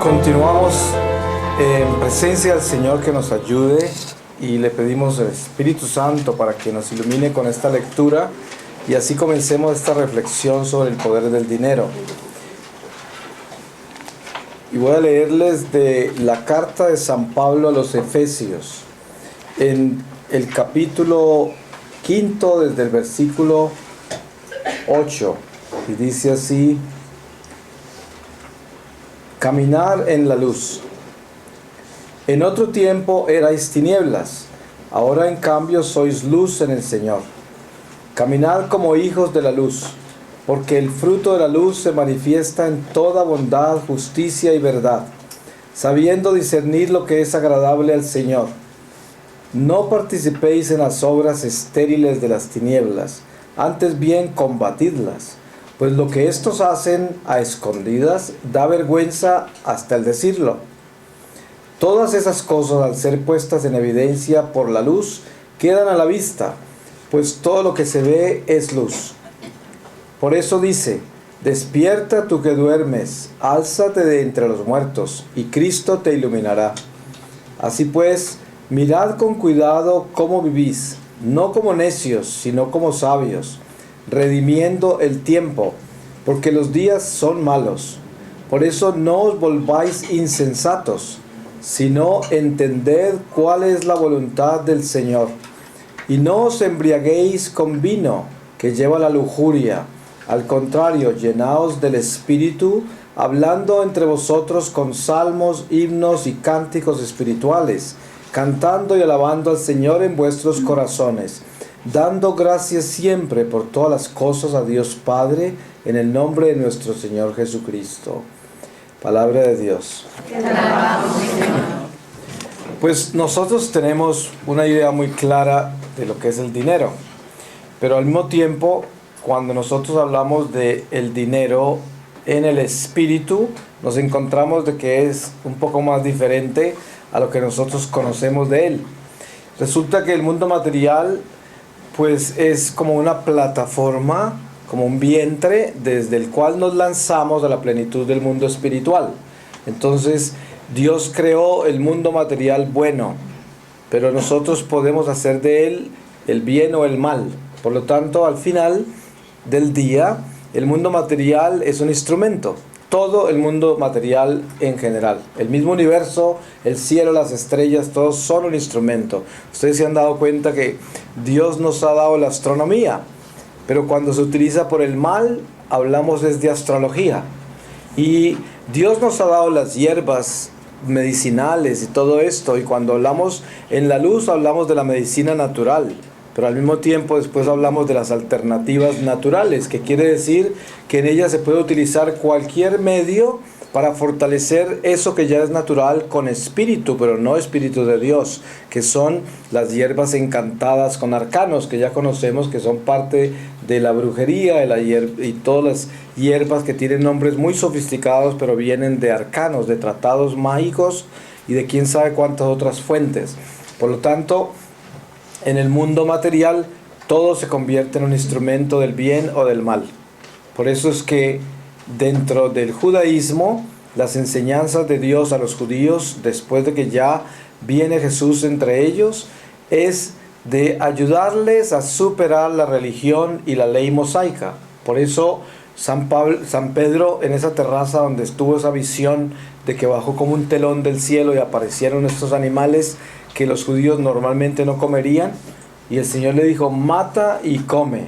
Continuamos en presencia del Señor, que nos ayude, y le pedimos al Espíritu Santo para que nos ilumine con esta lectura y así comencemos esta reflexión sobre el poder del dinero. Y voy a leerles de la carta de San Pablo a los Efesios, en el capítulo 5, desde el versículo 8, y dice así: caminar en la luz. En otro tiempo erais tinieblas, ahora en cambio sois luz en el Señor. Caminad como hijos de la luz, porque el fruto de la luz se manifiesta en toda bondad, justicia y verdad, sabiendo discernir lo que es agradable al Señor. No participéis en las obras estériles de las tinieblas, antes bien combatidlas, pues lo que éstos hacen a escondidas da vergüenza hasta el decirlo. Todas esas cosas, al ser puestas en evidencia por la luz, quedan a la vista, pues todo lo que se ve es luz. Por eso dice: despierta tú que duermes, álzate de entre los muertos, y Cristo te iluminará. Así pues, mirad con cuidado cómo vivís, no como necios, sino como sabios, redimiendo el tiempo, porque los días son malos. Por eso no os volváis insensatos, sino entended cuál es la voluntad del Señor. Y no os embriaguéis con vino, que lleva la lujuria. Al contrario, llenaos del Espíritu, hablando entre vosotros con salmos, himnos y cánticos espirituales, cantando y alabando al Señor en vuestros corazones, dando gracias siempre por todas las cosas a Dios Padre, en el nombre de nuestro Señor Jesucristo. Palabra de Dios. Pues nosotros tenemos una idea muy clara de lo que es el dinero, pero al mismo tiempo, cuando nosotros hablamos de el dinero en el espíritu, nos encontramos de que es un poco más diferente a lo que nosotros conocemos de él. Resulta que el mundo material pues es como una plataforma, como un vientre desde el cual nos lanzamos a la plenitud del mundo espiritual. Entonces Dios creó el mundo material bueno, pero nosotros podemos hacer de él el bien o el mal. Por lo tanto, al final del día, el mundo material es un instrumento. Todo el mundo material en general, el mismo universo, el cielo, las estrellas, todos son un instrumento. Ustedes se han dado cuenta que Dios nos ha dado la astronomía, pero cuando se utiliza por el mal, hablamos de astrología. Y Dios nos ha dado las hierbas medicinales y todo esto, y cuando hablamos en la luz, hablamos de la medicina natural. Pero al mismo tiempo después hablamos de las alternativas naturales, que quiere decir que en ellas se puede utilizar cualquier medio para fortalecer eso que ya es natural con espíritu, pero no espíritu de Dios, que son las hierbas encantadas con arcanos, que ya conocemos que son parte de la brujería y todas las hierbas que tienen nombres muy sofisticados, pero vienen de arcanos, de tratados mágicos y de quién sabe cuántas otras fuentes. Por lo tanto, en el mundo material, todo se convierte en un instrumento del bien o del mal. Por eso es que dentro del judaísmo, las enseñanzas de Dios a los judíos, después de que ya viene Jesús entre ellos, es de ayudarles a superar la religión y la ley mosaica. Por eso San Pedro, en esa terraza donde estuvo esa visión de que bajó como un telón del cielo y aparecieron estos animales que los judíos normalmente no comerían, y el Señor le dijo: mata y come,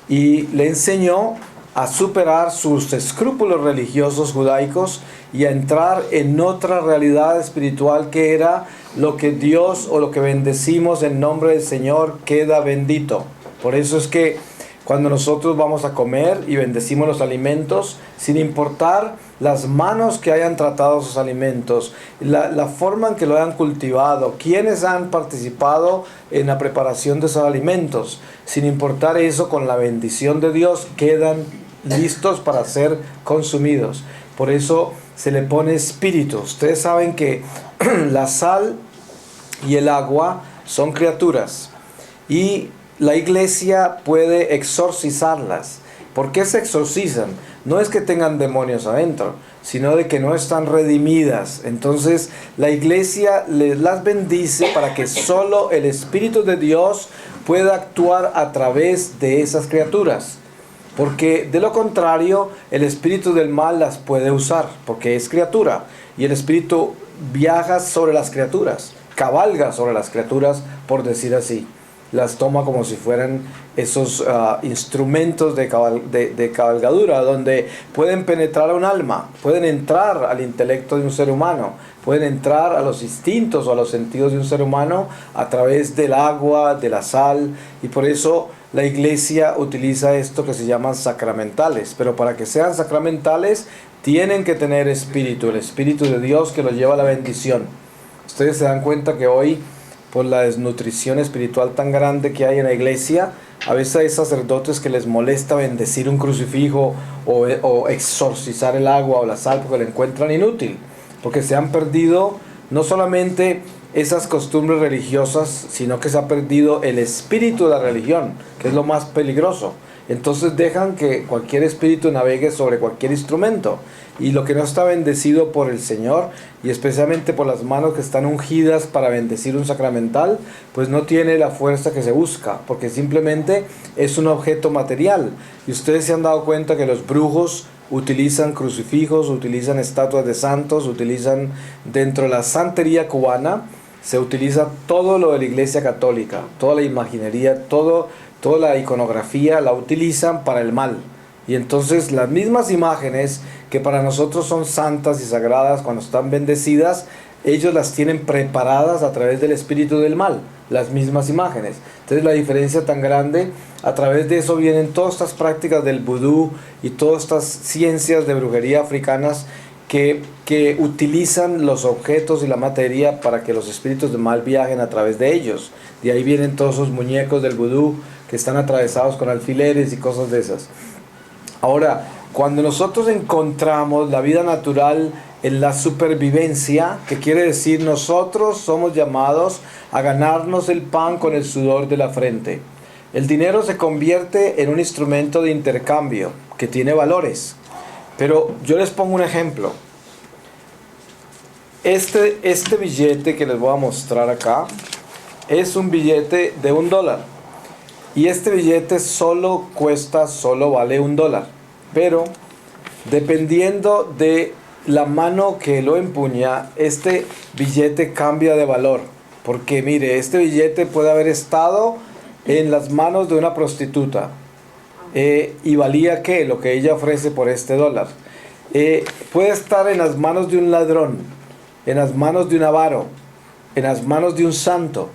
y le enseñó a superar sus escrúpulos religiosos judaicos y a entrar en otra realidad espiritual, que era lo que Dios o lo que bendecimos en nombre del Señor queda bendito. Por eso es que cuando nosotros vamos a comer y bendecimos los alimentos, sin importar las manos que hayan tratado esos alimentos, la forma en que lo hayan cultivado, quienes han participado en la preparación de esos alimentos, sin importar eso, con la bendición de Dios quedan listos para ser consumidos. Por eso se le pone espíritu. Ustedes saben que la sal y el agua son criaturas, y la iglesia puede exorcizarlas. ¿Por qué se exorcizan? no es que tengan demonios adentro, sino de que no están redimidas. Entonces la iglesia las bendice para que solo el Espíritu de Dios pueda actuar a través de esas criaturas. Porque de lo contrario, el espíritu del mal las puede usar, porque es criatura. Y el espíritu viaja sobre las criaturas, cabalga sobre las criaturas, por decir así. Las toma como si fueran esos instrumentos de cabalgadura, donde pueden penetrar a un alma, pueden entrar al intelecto de un ser humano, pueden entrar a los instintos o a los sentidos de un ser humano a través del agua, de la sal, y por eso la iglesia utiliza esto que se llaman sacramentales. Pero para que sean sacramentales tienen que tener espíritu, el espíritu de Dios que los lleva a la bendición. Ustedes se dan cuenta que hoy, por la desnutrición espiritual tan grande que hay en la iglesia, a veces hay sacerdotes que les molesta bendecir un crucifijo o exorcizar el agua o la sal porque lo encuentran inútil, porque se han perdido no solamente esas costumbres religiosas, sino que se ha perdido el espíritu de la religión, que es lo más peligroso. Entonces dejan que cualquier espíritu navegue sobre cualquier instrumento, y lo que no está bendecido por el Señor, y especialmente por las manos que están ungidas para bendecir un sacramental, pues no tiene la fuerza que se busca, porque simplemente es un objeto material. Y ustedes se han dado cuenta que los brujos utilizan crucifijos, utilizan estatuas de santos, utilizan dentro de la santería cubana, se utiliza todo lo de la iglesia católica, toda la imaginería, toda la iconografía la utilizan para el mal. Y entonces las mismas imágenes que para nosotros son santas y sagradas cuando están bendecidas, ellos las tienen preparadas a través del espíritu del mal, las mismas imágenes. Entonces la diferencia tan grande, a través de eso vienen todas estas prácticas del vudú y todas estas ciencias de brujería africanas que utilizan los objetos y la materia para que los espíritus del mal viajen a través de ellos. De ahí vienen todos esos muñecos del vudú que están atravesados con alfileres y cosas de esas. Ahora, cuando nosotros encontramos la vida natural en la supervivencia, que quiere decir nosotros somos llamados a ganarnos el pan con el sudor de la frente. El dinero se convierte en un instrumento de intercambio que tiene valores. Pero yo les pongo un ejemplo. Este billete que les voy a mostrar acá es un billete de $1. Y este billete solo vale $1. Pero dependiendo de la mano que lo empuña, este billete cambia de valor. Porque mire, este billete puede haber estado en las manos de una prostituta. Y valía ¿qué? Lo que ella ofrece por este $1. Puede estar en las manos de un ladrón, en las manos de un avaro, en las manos de un santo,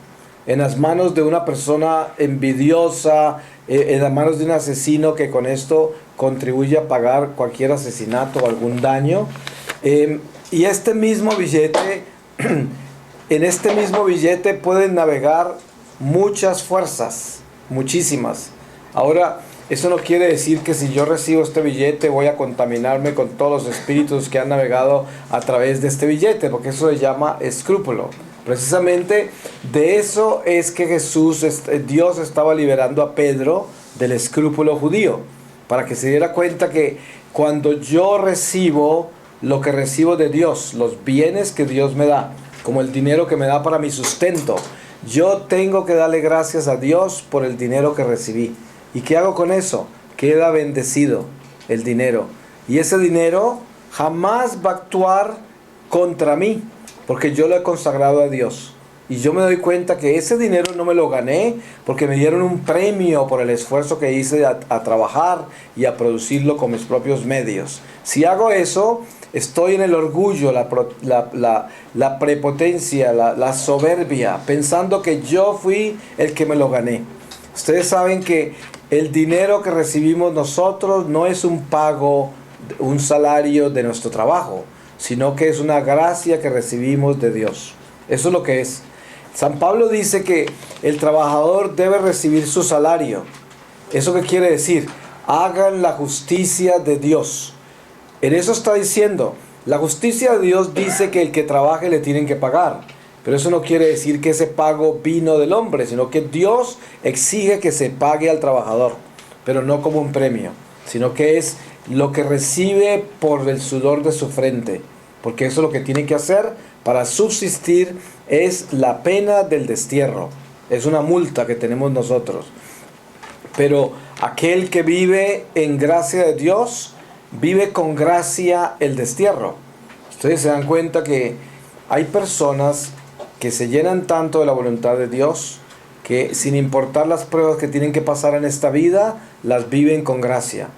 en las manos de una persona envidiosa, en las manos de un asesino que con esto contribuye a pagar cualquier asesinato o algún daño. Y este mismo billete, en este mismo billete pueden navegar muchas fuerzas, muchísimas. Ahora, eso no quiere decir que si yo recibo este billete voy a contaminarme con todos los espíritus que han navegado a través de este billete, porque eso se llama escrúpulo. Precisamente de eso es que Dios estaba liberando a Pedro del escrúpulo judío, para que se diera cuenta que cuando yo recibo lo que recibo de Dios, los bienes que Dios me da, como el dinero que me da para mi sustento, yo tengo que darle gracias a Dios por el dinero que recibí. ¿Y qué hago con eso? Queda bendecido el dinero. Y ese dinero jamás va a actuar contra mí, porque yo lo he consagrado a Dios. Y yo me doy cuenta que ese dinero no me lo gané porque me dieron un premio por el esfuerzo que hice a trabajar y a producirlo con mis propios medios. Si hago eso, estoy en el orgullo, la prepotencia, la soberbia, pensando que yo fui el que me lo gané. Ustedes saben que el dinero que recibimos nosotros no es un pago, un salario de nuestro trabajo, sino que es una gracia que recibimos de Dios. Eso es lo que es. San Pablo dice que el trabajador debe recibir su salario. ¿Eso qué quiere decir? Hagan la justicia de Dios. En eso está diciendo, la justicia de Dios dice que el que trabaje le tienen que pagar. Pero eso no quiere decir que ese pago vino del hombre, sino que Dios exige que se pague al trabajador, pero no como un premio, sino que es lo que recibe por el sudor de su frente, porque eso es lo que tiene que hacer para subsistir, es la pena del destierro. Es una multa que tenemos nosotros. Pero aquel que vive en gracia de Dios, vive con gracia el destierro. Ustedes se dan cuenta que hay personas que se llenan tanto de la voluntad de Dios, que sin importar las pruebas que tienen que pasar en esta vida, las viven con gracia.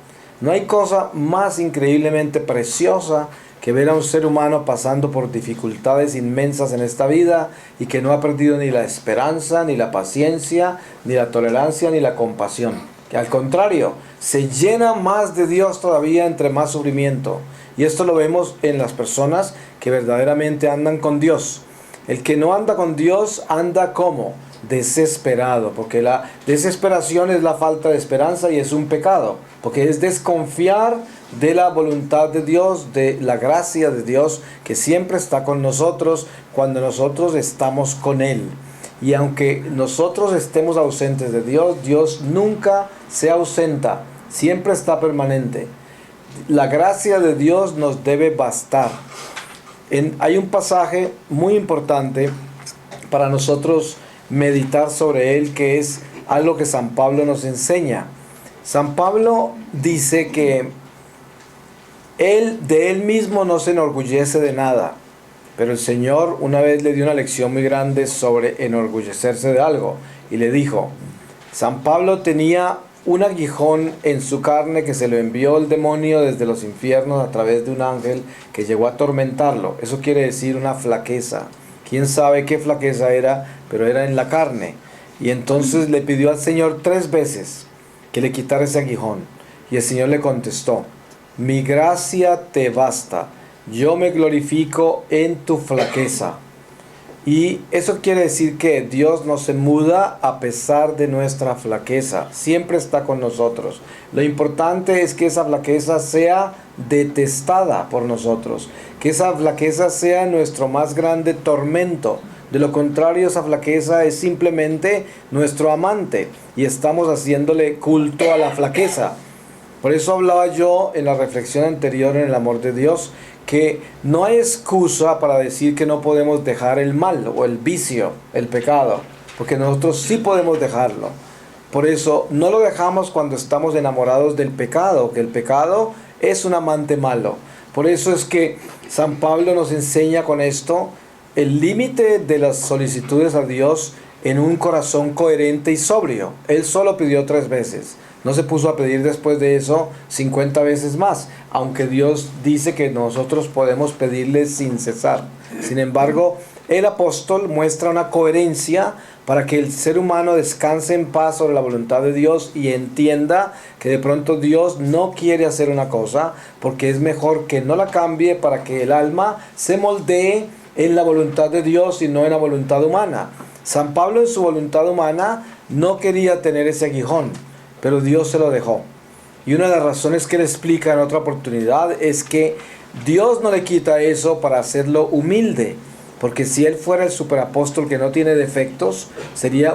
No hay cosa más increíblemente preciosa que ver a un ser humano pasando por dificultades inmensas en esta vida y que no ha perdido ni la esperanza, ni la paciencia, ni la tolerancia, ni la compasión. Que al contrario, se llena más de Dios todavía entre más sufrimiento. Y esto lo vemos en las personas que verdaderamente andan con Dios. El que no anda con Dios anda como desesperado, porque la desesperación es la falta de esperanza y es un pecado, porque es desconfiar de la voluntad de Dios, de la gracia de Dios que siempre está con nosotros cuando nosotros estamos con Él. Y aunque nosotros estemos ausentes de Dios, Dios nunca se ausenta, siempre está permanente. La gracia de Dios nos debe bastar. Hay un pasaje muy importante para nosotros meditar sobre él, que es algo que San Pablo nos enseña. San Pablo dice que de él mismo no se enorgullece de nada, pero el Señor una vez le dio una lección muy grande sobre enorgullecerse de algo, y le dijo, San Pablo tenía un aguijón en su carne que se lo envió el demonio desde los infiernos a través de un ángel que llegó a atormentarlo. Eso quiere decir una flaqueza. Quién sabe qué flaqueza era, pero era en la carne. Y entonces le pidió al Señor 3 veces que le quitara ese aguijón. Y el Señor le contestó, mi gracia te basta, yo me glorifico en tu flaqueza. Y eso quiere decir que Dios no se muda a pesar de nuestra flaqueza, siempre está con nosotros. Lo importante es que esa flaqueza sea detestada por nosotros, que esa flaqueza sea nuestro más grande tormento. De lo contrario, esa flaqueza es simplemente nuestro amante y estamos haciéndole culto a la flaqueza. Por eso hablaba yo en la reflexión anterior en el amor de Dios, que no hay excusa para decir que no podemos dejar el mal o el vicio, el pecado, porque nosotros sí podemos dejarlo. Por eso no lo dejamos cuando estamos enamorados del pecado, que el pecado es un amante malo. Por eso es que San Pablo nos enseña con esto el límite de las solicitudes a Dios en un corazón coherente y sobrio. Él solo pidió 3 veces. No se puso a pedir después de eso 50 veces más, aunque Dios dice que nosotros podemos pedirle sin cesar. Sin embargo, el apóstol muestra una coherencia para que el ser humano descanse en paz sobre la voluntad de Dios y entienda que de pronto Dios no quiere hacer una cosa, porque es mejor que no la cambie para que el alma se moldee en la voluntad de Dios y no en la voluntad humana. San Pablo en su voluntad humana no quería tener ese aguijón, pero Dios se lo dejó. Y una de las razones que él explica en otra oportunidad es que Dios no le quita eso para hacerlo humilde, porque si él fuera el superapóstol que no tiene defectos,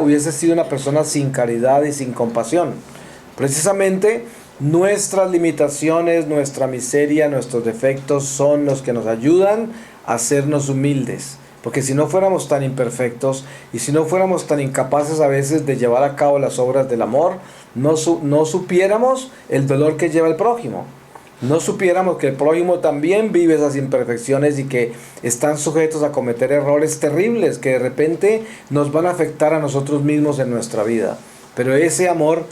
hubiese sido una persona sin caridad y sin compasión. Precisamente nuestras limitaciones, nuestra miseria, nuestros defectos son los que nos ayudan a hacernos humildes. Porque si no fuéramos tan imperfectos y si no fuéramos tan incapaces a veces de llevar a cabo las obras del amor, no supiéramos el dolor que lleva el prójimo. No supiéramos que el prójimo también vive esas imperfecciones y que están sujetos a cometer errores terribles que de repente nos van a afectar a nosotros mismos en nuestra vida. Pero ese amor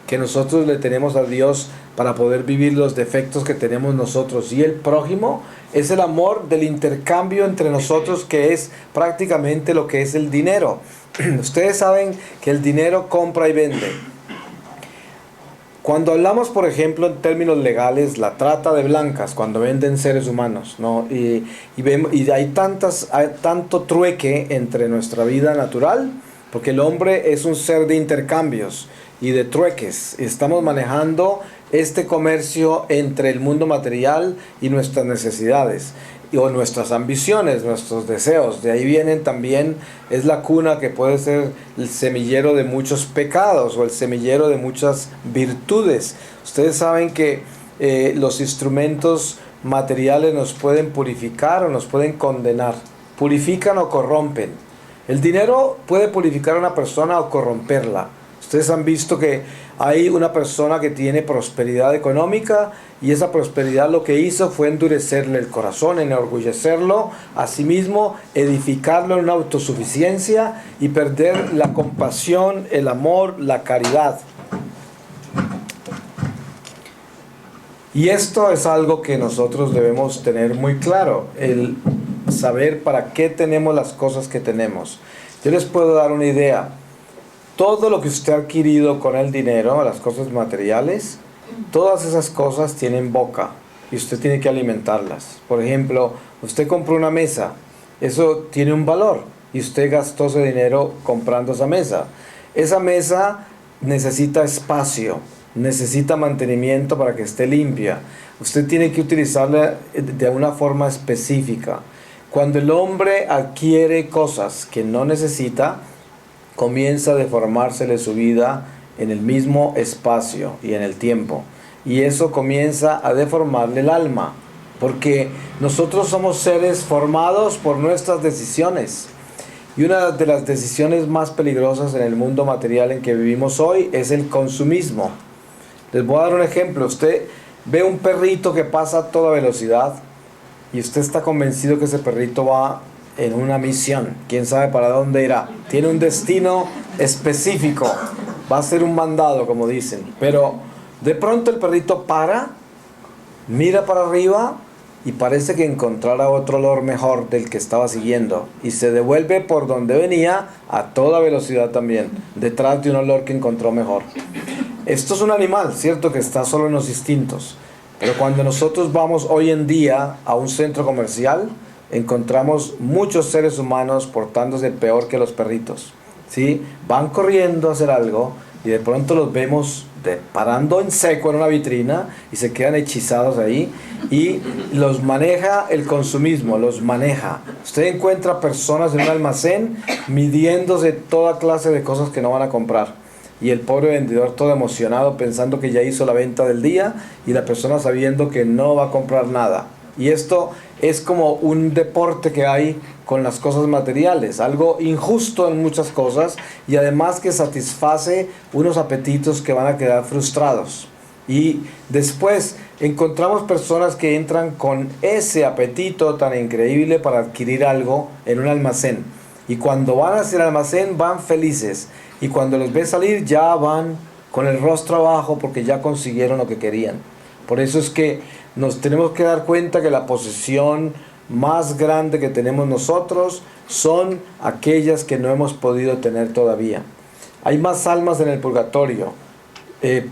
que nosotros le tenemos a Dios para poder vivir los defectos que tenemos nosotros y el prójimo, es el amor del intercambio entre nosotros, que es prácticamente lo que es el dinero. Ustedes saben que el dinero compra y vende. Cuando hablamos, por ejemplo, en términos legales, la trata de blancas, cuando venden seres humanos, ¿no? Y hay tanto trueque entre nuestra vida natural, porque el hombre es un ser de intercambios y de trueques. Estamos manejando este comercio entre el mundo material y nuestras necesidades, o nuestras ambiciones, nuestros deseos. De ahí vienen también, es la cuna que puede ser el semillero de muchos pecados o el semillero de muchas virtudes. Ustedes saben que los instrumentos materiales nos pueden purificar o nos pueden condenar. Purifican o corrompen. El dinero puede purificar a una persona o corromperla. Ustedes han visto que hay una persona que tiene prosperidad económica y esa prosperidad lo que hizo fue endurecerle el corazón, enorgullecerlo, asimismo edificarlo en una autosuficiencia y perder la compasión, el amor, la caridad. Y esto es algo que nosotros debemos tener muy claro, el saber para qué tenemos las cosas que tenemos. Yo les puedo dar una idea. Todo lo que usted ha adquirido con el dinero, las cosas materiales, todas esas cosas tienen boca y usted tiene que alimentarlas. Por ejemplo, usted compró una mesa, eso tiene un valor y usted gastó ese dinero comprando esa mesa. Esa mesa necesita espacio, necesita mantenimiento para que esté limpia. Usted tiene que utilizarla de una forma específica. Cuando el hombre adquiere cosas que no necesita, comienza a deformársele su vida en el mismo espacio y en el tiempo. Y eso comienza a deformarle el alma, porque nosotros somos seres formados por nuestras decisiones. Y una de las decisiones más peligrosas en el mundo material en que vivimos hoy es el consumismo. Les voy a dar un ejemplo. Usted ve un perrito que pasa a toda velocidad y usted está convencido que ese perrito va en una misión, quién sabe para dónde irá, tiene un destino específico, va a ser un mandado, como dicen, pero de pronto el perrito para, mira para arriba y parece que encontrará otro olor mejor del que estaba siguiendo y se devuelve por donde venía a toda velocidad también, detrás de un olor que encontró mejor. Esto es un animal, cierto, que está solo en los instintos, pero cuando nosotros vamos hoy en día a un centro comercial, encontramos muchos seres humanos portándose peor que los perritos, ¿sí? Van corriendo a hacer algo y de pronto los vemos parando en seco en una vitrina y se quedan hechizados ahí y los maneja el consumismo, los maneja. Usted encuentra personas en un almacén midiéndose toda clase de cosas que no van a comprar y el pobre vendedor todo emocionado pensando que ya hizo la venta del día y la persona sabiendo que no va a comprar nada. Y esto es como un deporte que hay con las cosas materiales, algo injusto en muchas cosas y además que satisface unos apetitos que van a quedar frustrados. Y después encontramos personas que entran con ese apetito tan increíble para adquirir algo en un almacén. Y cuando van hacia el almacén van felices y cuando los ves salir ya van con el rostro abajo porque ya consiguieron lo que querían. Por eso es que nos tenemos que dar cuenta que la posesión más grande que tenemos nosotros son aquellas que no hemos podido tener todavía. Hay más almas en el purgatorio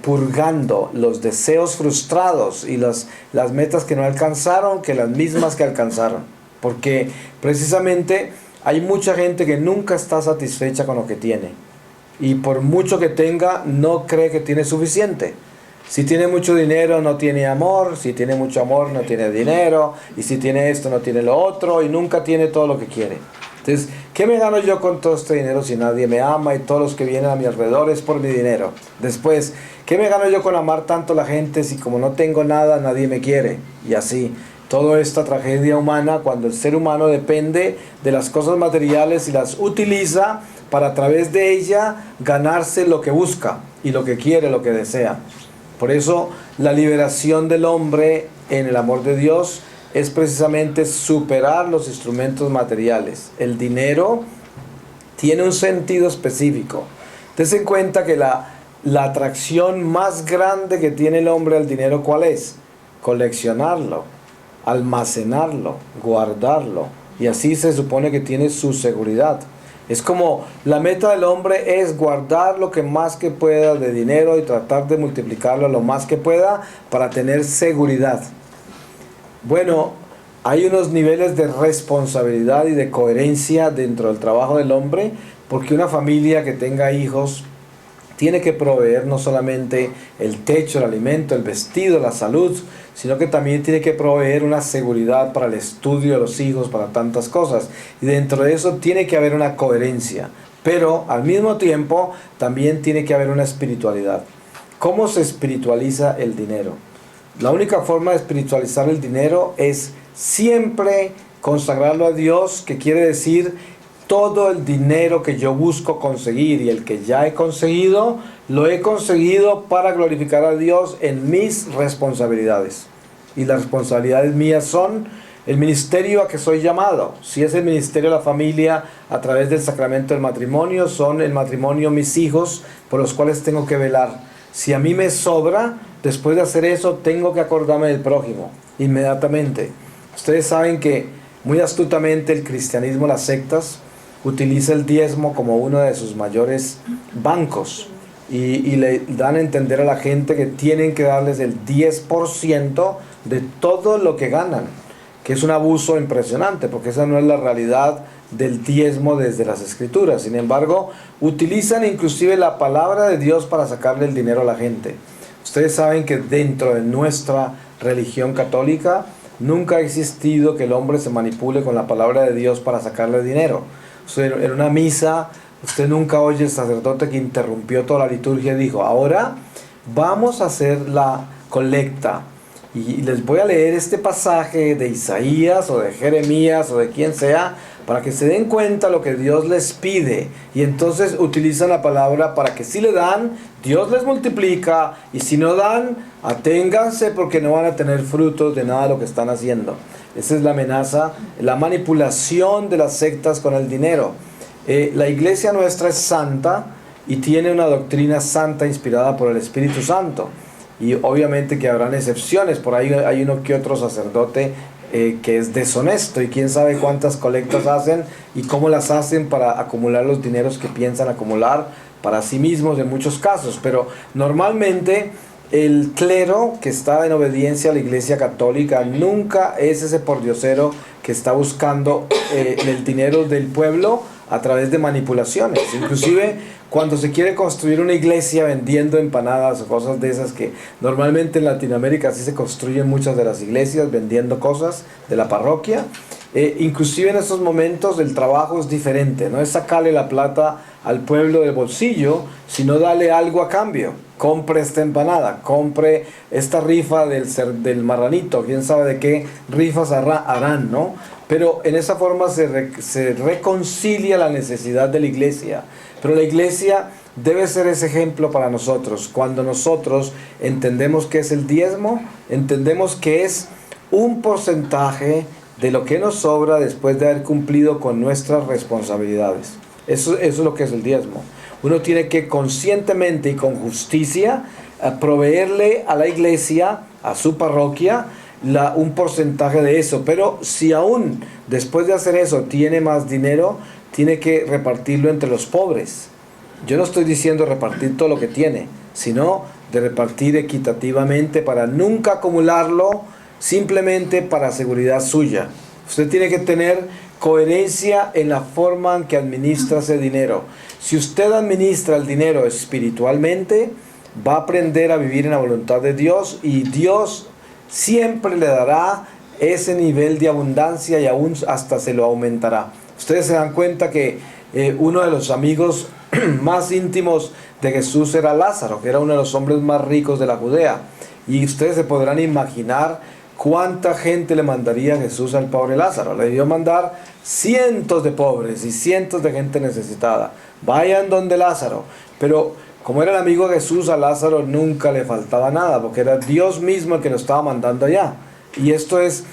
purgando los deseos frustrados y las metas que no alcanzaron que las mismas que alcanzaron. Porque precisamente hay mucha gente que nunca está satisfecha con lo que tiene. Y por mucho que tenga, no cree que tiene suficiente. Si tiene mucho dinero no tiene amor, si tiene mucho amor no tiene dinero, y si tiene esto no tiene lo otro, y nunca tiene todo lo que quiere. Entonces, ¿qué me gano yo con todo este dinero si nadie me ama y todos los que vienen a mi alrededor es por mi dinero? Después, ¿qué me gano yo con amar tanto a la gente si como no tengo nada nadie me quiere? Y así, toda esta tragedia humana cuando el ser humano depende de las cosas materiales y las utiliza para a través de ella ganarse lo que busca y lo que quiere, lo que desea. Por eso la liberación del hombre en el amor de Dios es precisamente superar los instrumentos materiales. El dinero tiene un sentido específico. Tense en cuenta que la atracción más grande que tiene el hombre al dinero, ¿cuál es? Coleccionarlo, almacenarlo, guardarlo. Y así se supone que tiene su seguridad. Es como la meta del hombre es guardar lo que más que pueda de dinero y tratar de multiplicarlo lo más que pueda para tener seguridad. Bueno, hay unos niveles de responsabilidad y de coherencia dentro del trabajo del hombre, porque una familia que tenga hijos tiene que proveer no solamente el techo, el alimento, el vestido, la salud, sino que también tiene que proveer una seguridad para el estudio de los hijos, para tantas cosas. Y dentro de eso tiene que haber una coherencia, pero al mismo tiempo también tiene que haber una espiritualidad. ¿Cómo se espiritualiza el dinero? La única forma de espiritualizar el dinero es siempre consagrarlo a Dios, que quiere decir todo el dinero que yo busco conseguir y el que ya he conseguido, lo he conseguido para glorificar a Dios en mis responsabilidades. Y las responsabilidades mías son el ministerio a que soy llamado. Si es el ministerio de la familia a través del sacramento del matrimonio, son el matrimonio mis hijos por los cuales tengo que velar. Si a mí me sobra, después de hacer eso, tengo que acordarme del prójimo, inmediatamente. Ustedes saben que muy astutamente el cristianismo, las sectas, utiliza el diezmo como uno de sus mayores bancos. Y le dan a entender a la gente que tienen que darles el 10% de todo lo que ganan, que es un abuso impresionante, porque esa no es la realidad del diezmo desde las escrituras. Sin embargo, utilizan inclusive la palabra de Dios para sacarle el dinero a la gente. Ustedes saben que dentro de nuestra religión católica nunca ha existido que el hombre se manipule con la palabra de Dios para sacarle dinero. En una misa, usted nunca oye el sacerdote que interrumpió toda la liturgia y dijo: ahora vamos a hacer la colecta. Y les voy a leer este pasaje de Isaías o de Jeremías o de quien sea, para que se den cuenta lo que Dios les pide. Y entonces utilizan la palabra para que si le dan, Dios les multiplica, y si no dan, aténganse porque no van a tener frutos de nada de lo que están haciendo. Esa es la amenaza, la manipulación de las sectas con el dinero. La iglesia nuestra es santa y tiene una doctrina santa inspirada por el Espíritu Santo. Y obviamente que habrán excepciones, por ahí hay uno que otro sacerdote que es deshonesto, y quién sabe cuántas colectas hacen y cómo las hacen para acumular los dineros que piensan acumular para sí mismos en muchos casos. Pero normalmente el clero que está en obediencia a la Iglesia Católica nunca es ese pordiosero que está buscando el dinero del pueblo a través de manipulaciones. Inclusive cuando se quiere construir una iglesia vendiendo empanadas o cosas de esas, que normalmente en Latinoamérica así se construyen muchas de las iglesias, vendiendo cosas de la parroquia, inclusive en esos momentos el trabajo es diferente, no es sacarle la plata al pueblo del bolsillo, sino darle algo a cambio. Compre esta empanada, compre esta rifa del marranito, quién sabe de qué rifas harán, ¿no? Pero en esa forma se reconcilia la necesidad de la iglesia. Pero la iglesia debe ser ese ejemplo para nosotros. Cuando nosotros entendemos qué es el diezmo, entendemos que es un porcentaje de lo que nos sobra después de haber cumplido con nuestras responsabilidades. Eso es lo que es el diezmo. Uno tiene que conscientemente y con justicia proveerle a la iglesia, a su parroquia, un porcentaje de eso. Pero si aún después de hacer eso tiene más dinero, tiene que repartirlo entre los pobres. Yo no estoy diciendo repartir todo lo que tiene, sino de repartir equitativamente para nunca acumularlo simplemente para seguridad suya. Usted tiene que tener coherencia en la forma en que administra ese dinero. Si usted administra el dinero espiritualmente, va a aprender a vivir en la voluntad de Dios, y Dios siempre le dará ese nivel de abundancia y aún hasta se lo aumentará. Ustedes se dan cuenta que uno de los amigos más íntimos de Jesús era Lázaro, que era uno de los hombres más ricos de la Judea. Y ustedes se podrán imaginar cuánta gente le mandaría a Jesús al pobre Lázaro. Le debió mandar cientos de pobres y cientos de gente necesitada. Vayan donde Lázaro. Pero como era el amigo de Jesús, a Lázaro nunca le faltaba nada, porque era Dios mismo el que lo estaba mandando allá. Y esto es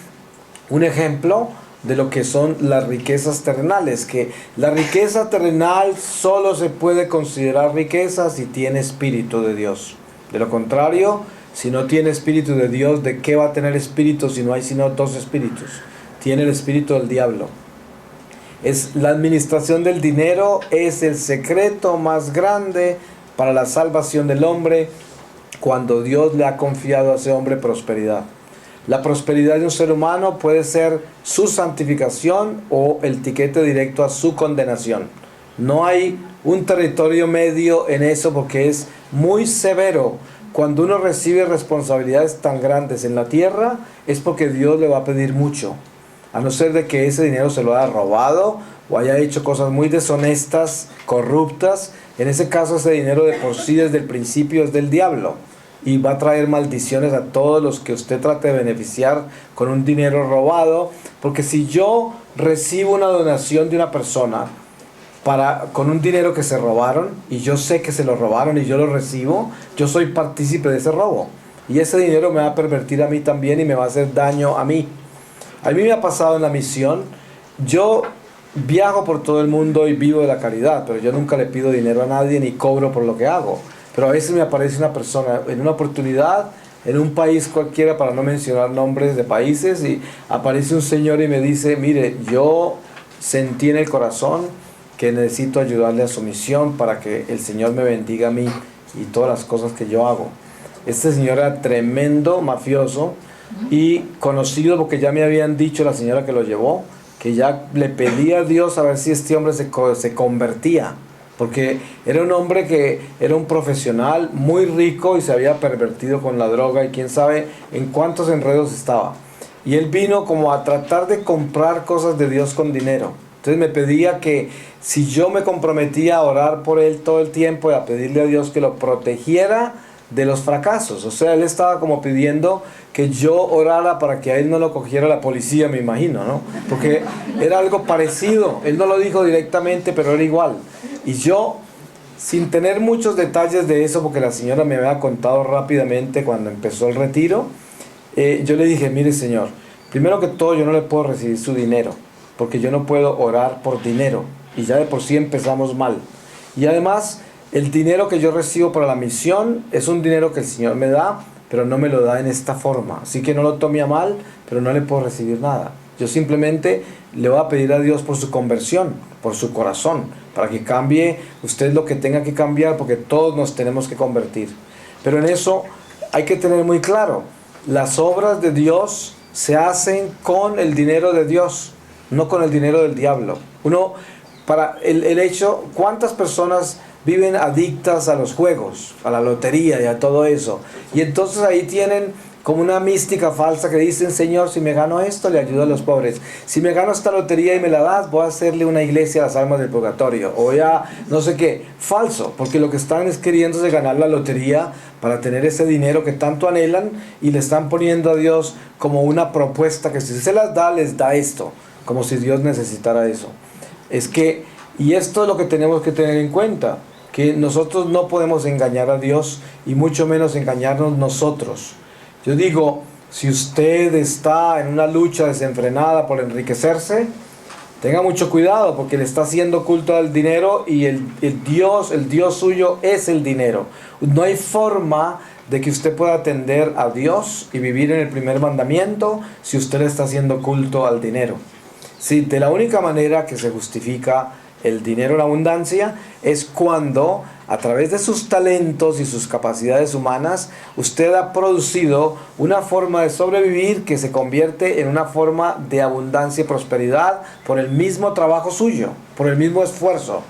un ejemplo de lo que son las riquezas terrenales, que la riqueza terrenal solo se puede considerar riqueza si tiene Espíritu de Dios. De lo contrario, si no tiene Espíritu de Dios, ¿de qué va a tener espíritu si no hay sino dos espíritus? Tiene el espíritu del diablo. La administración del dinero es el secreto más grande para la salvación del hombre, cuando Dios le ha confiado a ese hombre prosperidad. La prosperidad de un ser humano puede ser su santificación o el tiquete directo a su condenación. No hay un territorio medio en eso, porque es muy severo. Cuando uno recibe responsabilidades tan grandes en la tierra, es porque Dios le va a pedir mucho. A no ser de que ese dinero se lo haya robado o haya hecho cosas muy deshonestas, corruptas. En ese caso, ese dinero de por sí desde el principio es del diablo. y va a traer maldiciones a todos los que usted trate de beneficiar con un dinero robado, porque si yo recibo una donación de una persona con un dinero que se robaron y yo sé que se lo robaron y yo lo recibo, yo soy partícipe de ese robo y ese dinero me va a pervertir a mí también y me va a hacer daño a mí. A mí me ha pasado en la misión, yo viajo por todo el mundo y vivo de la caridad, pero yo nunca le pido dinero a nadie ni cobro por lo que hago. Pero a veces me aparece una persona en una oportunidad, en un país cualquiera, para no mencionar nombres de países, y aparece un señor y me dice, mire, yo sentí en el corazón que necesito ayudarle a su misión para que el Señor me bendiga a mí y todas las cosas que yo hago. Este señor era tremendo mafioso y conocido porque ya me habían dicho la señora que lo llevó, que ya le pedía a Dios a ver si este hombre se convertía, porque era un hombre que era un profesional muy rico y se había pervertido con la droga y quién sabe en cuántos enredos estaba. Y él vino como a tratar de comprar cosas de Dios con dinero. Entonces me pedía que si yo me comprometía a orar por él todo el tiempo y a pedirle a Dios que lo protegiera de los fracasos. O sea, él estaba como pidiendo que yo orara para que a él no lo cogiera la policía, me imagino, ¿no? Porque era algo parecido. Él no lo dijo directamente, pero era igual. Y yo, sin tener muchos detalles de eso, porque la señora me había contado rápidamente cuando empezó el retiro, yo le dije, mire señor, primero que todo yo no le puedo recibir su dinero, porque yo no puedo orar por dinero. Y ya de por sí empezamos mal. Y además, el dinero que yo recibo para la misión es un dinero que el Señor me da, pero no me lo da en esta forma. Así que no lo tome a mal, pero no le puedo recibir nada. Yo simplemente le voy a pedir a Dios por su conversión, por su corazón, para que cambie usted lo que tenga que cambiar, porque todos nos tenemos que convertir. Pero en eso hay que tener muy claro, las obras de Dios se hacen con el dinero de Dios, no con el dinero del diablo. Para el hecho, ¿cuántas personas viven adictas a los juegos, a la lotería y a todo eso? Y entonces ahí tienen como una mística falsa que dicen, Señor, si me gano esto, le ayudo a los pobres. Si me gano esta lotería y me la das, voy a hacerle una iglesia a las almas del purgatorio. O ya, no sé qué. Falso, porque lo que están es queriéndose ganar la lotería para tener ese dinero que tanto anhelan y le están poniendo a Dios como una propuesta que si se las da, les da esto. Como si Dios necesitara eso. Y esto es lo que tenemos que tener en cuenta, que nosotros no podemos engañar a Dios y mucho menos engañarnos nosotros. Yo digo, si usted está en una lucha desenfrenada por enriquecerse, tenga mucho cuidado porque le está haciendo culto al dinero y el Dios suyo es el dinero. No hay forma de que usted pueda atender a Dios y vivir en el primer mandamiento si usted le está haciendo culto al dinero. Sí, de la única manera que se justifica el dinero en abundancia es cuando a través de sus talentos y sus capacidades humanas usted ha producido una forma de sobrevivir que se convierte en una forma de abundancia y prosperidad por el mismo trabajo suyo, por el mismo esfuerzo.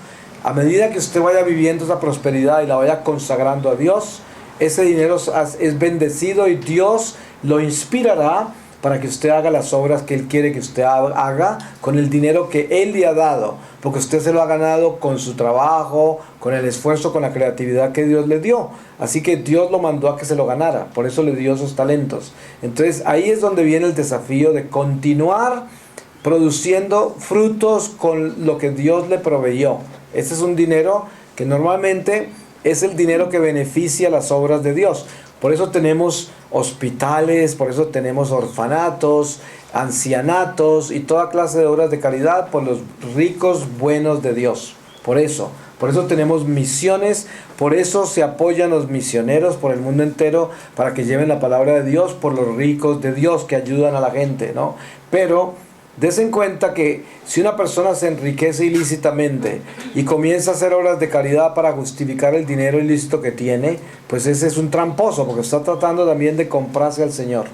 A medida que usted vaya viviendo esa prosperidad y la vaya consagrando a Dios, ese dinero es bendecido y Dios lo inspirará para que usted haga las obras que Él quiere que usted haga con el dinero que Él le ha dado, porque usted se lo ha ganado con su trabajo, con el esfuerzo, con la creatividad que Dios le dio. Así que Dios lo mandó a que se lo ganara, por eso le dio esos talentos. Entonces ahí es donde viene el desafío de continuar produciendo frutos con lo que Dios le proveyó. Ese es un dinero que normalmente es el dinero que beneficia las obras de Dios. Por eso tenemos hospitales, por eso tenemos orfanatos, ancianatos y toda clase de obras de caridad por los ricos buenos de Dios. Por eso tenemos misiones, por eso se apoyan los misioneros por el mundo entero para que lleven la palabra de Dios por los ricos de Dios que ayudan a la gente, ¿no? Pero des en cuenta que si una persona se enriquece ilícitamente y comienza a hacer obras de caridad para justificar el dinero ilícito que tiene, pues ese es un tramposo, porque está tratando también de comprarse al Señor.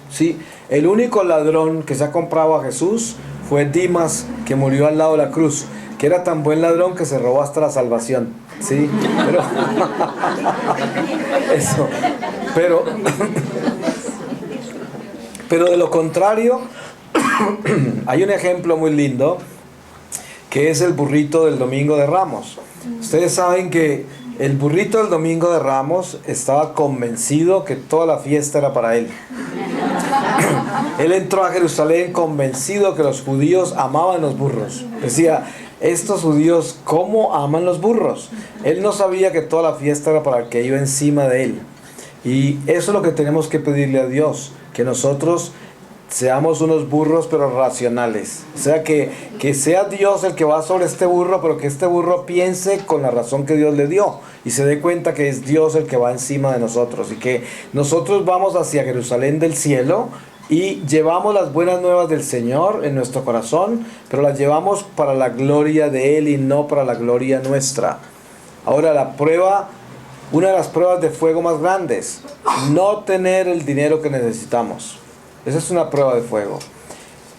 ¿Sí? El único ladrón que se ha comprado a Jesús fue Dimas, que murió al lado de la cruz, que era tan buen ladrón que se robó hasta la salvación. ¿Sí? Pero de lo contrario, hay un ejemplo muy lindo que es el burrito del Domingo de Ramos. Ustedes saben que El burrito del Domingo de Ramos estaba convencido que toda la fiesta era para él. Él entró a Jerusalén convencido que los judíos amaban los burros. Decía, estos judíos, ¿cómo aman los burros? Él no sabía que toda la fiesta era para el que iba encima de él. Y eso es lo que tenemos que pedirle a Dios, que nosotros seamos unos burros pero racionales. O sea, que sea Dios el que va sobre este burro, pero que este burro piense con la razón que Dios le dio y se dé cuenta que es Dios el que va encima de nosotros y que nosotros vamos hacia Jerusalén del cielo y llevamos las buenas nuevas del Señor en nuestro corazón, pero las llevamos para la gloria de Él y no para la gloria nuestra. Ahora la prueba, una de las pruebas de fuego más grandes, no tener el dinero que necesitamos. Esa es una prueba de fuego.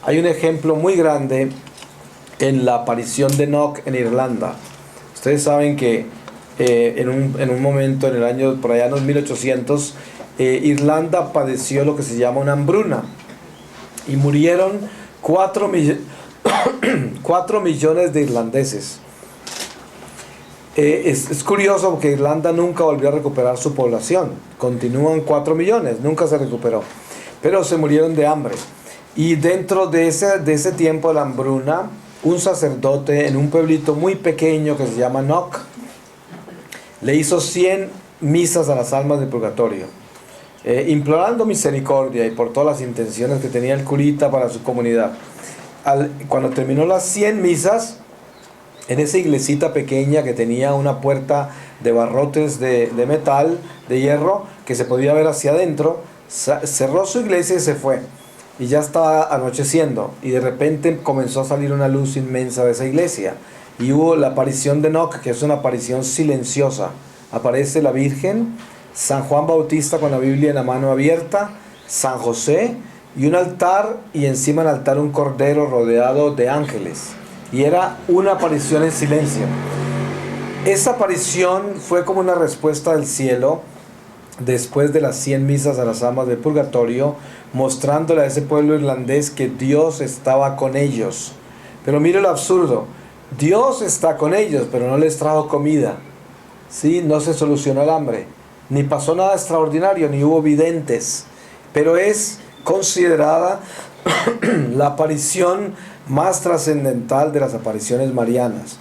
Hay un ejemplo muy grande en la aparición de Enoch en Irlanda. Ustedes saben que en un momento, en el año por allá en los 1800, Irlanda padeció lo que se llama una hambruna. Y murieron 4 millones de irlandeses. Es curioso porque Irlanda nunca volvió a recuperar su población. Continúan 4 millones, nunca se recuperó. Pero se murieron de hambre. Y dentro de ese tiempo de la hambruna, un sacerdote en un pueblito muy pequeño que se llama Knock, le hizo 100 misas a las almas del purgatorio, implorando misericordia y por todas las intenciones que tenía el curita para su comunidad. Cuando terminó las 100 misas, en esa iglesita pequeña que tenía una puerta de barrotes de metal, de hierro, que se podía ver hacia adentro, cerró su iglesia y se fue. Y ya estaba anocheciendo y de repente comenzó a salir una luz inmensa de esa iglesia y hubo la aparición de Enoch, que es una aparición silenciosa. Aparece la Virgen, San Juan Bautista con la Biblia en la mano abierta, San José y un altar, y encima del altar un cordero rodeado de ángeles, y era una aparición en silencio. Esa aparición fue como una respuesta del cielo después de las 100 misas a las almas del purgatorio, mostrándole a ese pueblo irlandés que Dios estaba con ellos. Pero mire lo absurdo, Dios está con ellos, pero no les trajo comida. ¿Sí? No se solucionó el hambre, ni pasó nada extraordinario, ni hubo videntes, pero es considerada la aparición más trascendental de las apariciones marianas,